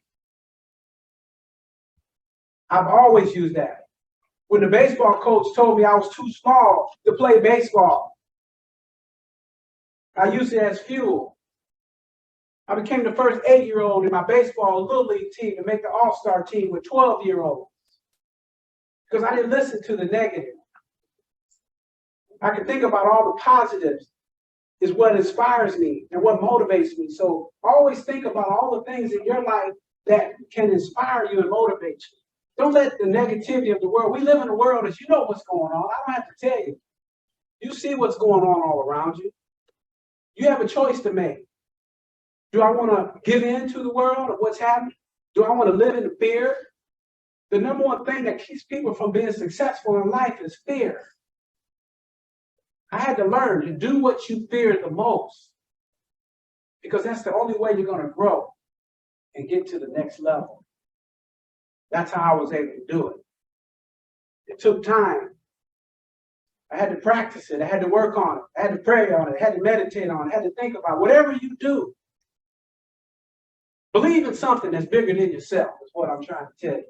I've always used that. When the baseball coach told me I was too small to play baseball, I used it as fuel. I became the first 8-year-old in my baseball little league team to make the all-star team with 12-year-olds. Because I didn't listen to the negative. I could think about all the positives is what inspires me and what motivates me. So always think about all the things in your life that can inspire you and motivate you. Don't let the negativity of the world, we live in a world as you know what's going on. I don't have to tell you. You see what's going on all around you. You have a choice to make. Do I want to give in to the world of what's happening? Do I want to live in fear? The number one thing that keeps people from being successful in life is fear. I had to learn to do what you fear the most, because that's the only way you're going to grow and get to the next level. That's how I was able to do it. It took time. I had to practice it. I had to work on it. I had to pray on it. I had to meditate on it. I had to think about it. Whatever you do, believe in something that's bigger than yourself is what I'm trying to tell you.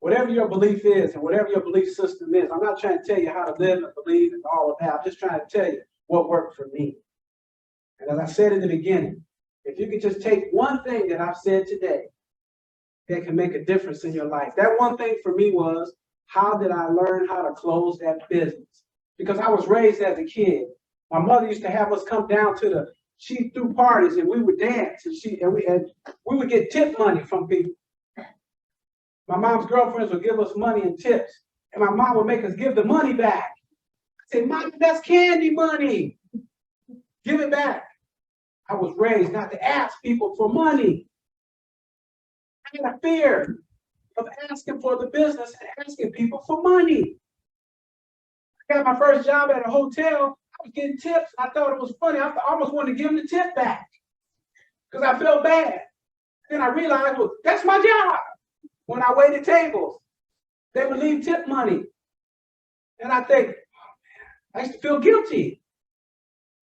Whatever your belief is and whatever your belief system is, I'm not trying to tell you how to live and believe and all of that. I'm just trying to tell you what worked for me. And as I said in the beginning, if you could just take one thing that I've said today that can make a difference in your life. That one thing for me was, how did I learn how to close that business? Because I was raised as a kid. My mother used to have us come down to she threw parties and we would dance and we would get tip money from people. My mom's girlfriends would give us money and tips, and my mom would make us give the money back. I said, Mom, that's candy money. Give it back. I was raised not to ask people for money. I had a fear of asking for the business and asking people for money. I got my first job at a hotel. I was getting tips. I thought it was funny. I almost wanted to give them the tip back because I felt bad. Then I realized, well, that's my job. When I waited tables, they would leave tip money. And I think, oh man, I used to feel guilty.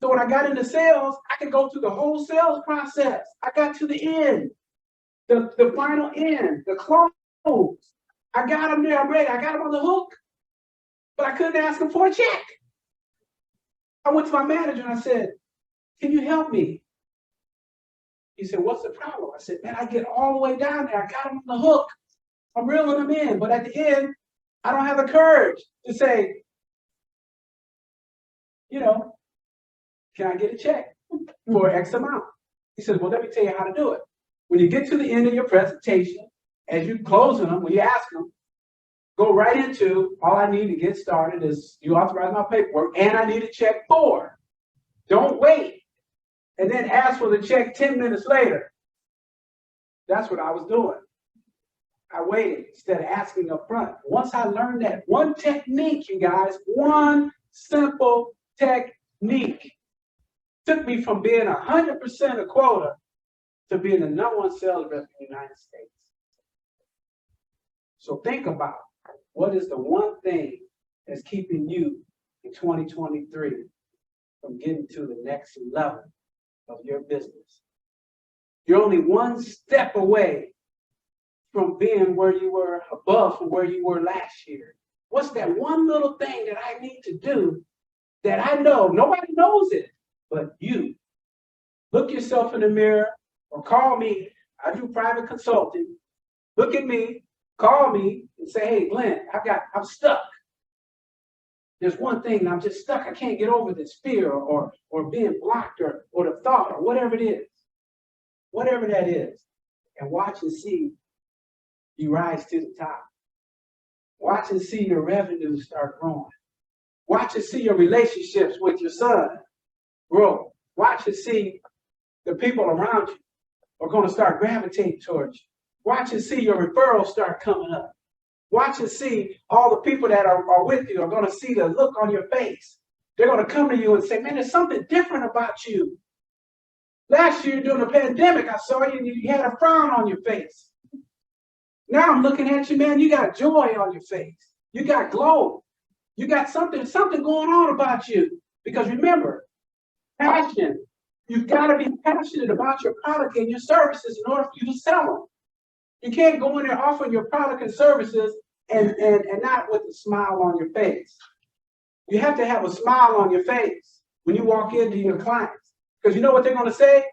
So when I got into sales, I could go through the whole sales process. I got to the end, the final end, the close. I got them there, I'm ready. I got them on the hook, but I couldn't ask them for a check. I went to my manager and I said, can you help me? He said, what's the problem? I said, man, I get all the way down there. I got them on the hook. I'm reeling them in, but at the end, I don't have the courage to say, you know, can I get a check for X amount? He says, well, let me tell you how to do it. When you get to the end of your presentation, as you closing them, when you ask them, go right into, all I need to get started is you authorize my paperwork, and I need a check for. Don't wait. And then ask for the check 10 minutes later. That's what I was doing. I waited instead of asking up front. Once I learned that one technique, you guys, one simple technique, took me from being 100% a quota to being the #1 sales rep in the United States. So think about what is the one thing that's keeping you in 2023 from getting to the next level of your business. You're only one step away from being where you were above from where you were last year. What's that one little thing that I need to do that I know nobody knows it but you? Look yourself in the mirror or call me. I do private consulting. Look at me, call me and say, hey, Glenn, I'm stuck. There's one thing, I'm just stuck. I can't get over this fear or being blocked or the thought or whatever it is. Whatever that is. And watch and see you rise to the top. Watch and see your revenue start growing. Watch and see your relationships with your son grow. Watch and see the people around you are going to start gravitating towards you. Watch and see your referrals start coming up. Watch and see all the people that are with you are going to see the look on your face. They're going to come to you and say, man, there's something different about you. Last year during the pandemic, I saw you and you had a frown on your face. Now I'm looking at you, man, you got joy on your face. You got glow. You got something going on about you. Because remember, passion. You've got to be passionate about your product and your services in order for you to sell them. You can't go in there offering your product and services and not with a smile on your face. You have to have a smile on your face when you walk into your clients. Because you know what they're going to say?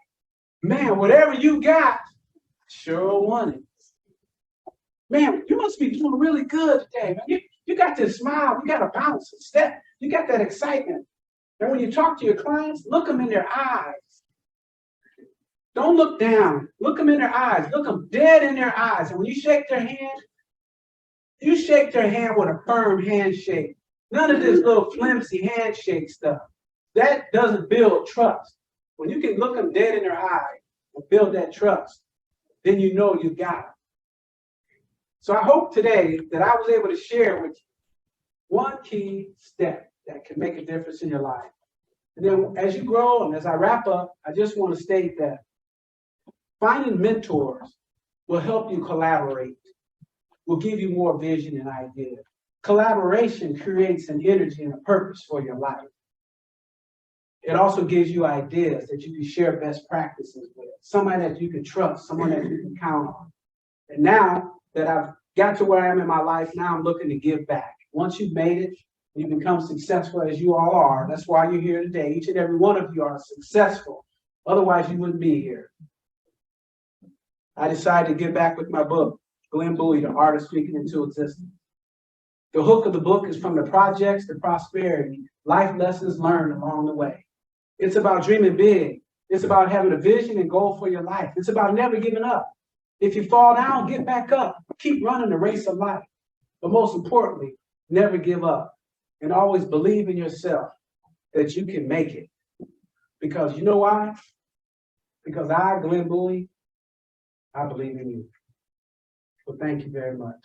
Man, whatever you got, sure want it. Man, you must be doing really good today, man. You got this smile, you got a bounce and step, you got that excitement. And when you talk to your clients, look them in their eyes. Don't look down. Look them in their eyes. Look them dead in their eyes. And when you shake their hand, you shake their hand with a firm handshake. None of this little flimsy handshake stuff. That doesn't build trust. When you can look them dead in their eye and build that trust, then you know you got it. So I hope today that I was able to share with you one key step that can make a difference in your life. And then as you grow and as I wrap up, I just want to state that finding mentors will help you collaborate, will give you more vision and ideas. Collaboration creates an energy and a purpose for your life. It also gives you ideas that you can share best practices with, somebody that you can trust, someone that you can count on. And now that I've got to where I am in my life, now I'm looking to give back. Once you've made it, you become successful as you all are. That's why you're here today. Each and every one of you are successful. Otherwise, you wouldn't be here. I decided to give back with my book, Glenn Bowie, The Art of Speaking into Existence. The hook of the book is from the projects to prosperity, life lessons learned along the way. It's about dreaming big. It's about having a vision and goal for your life. It's about never giving up. If you fall down, get back up. Keep running the race of life. But most importantly, never give up. And always believe in yourself that you can make it. Because you know why? Because I, Glenn Bowie, I believe in you. So thank you very much.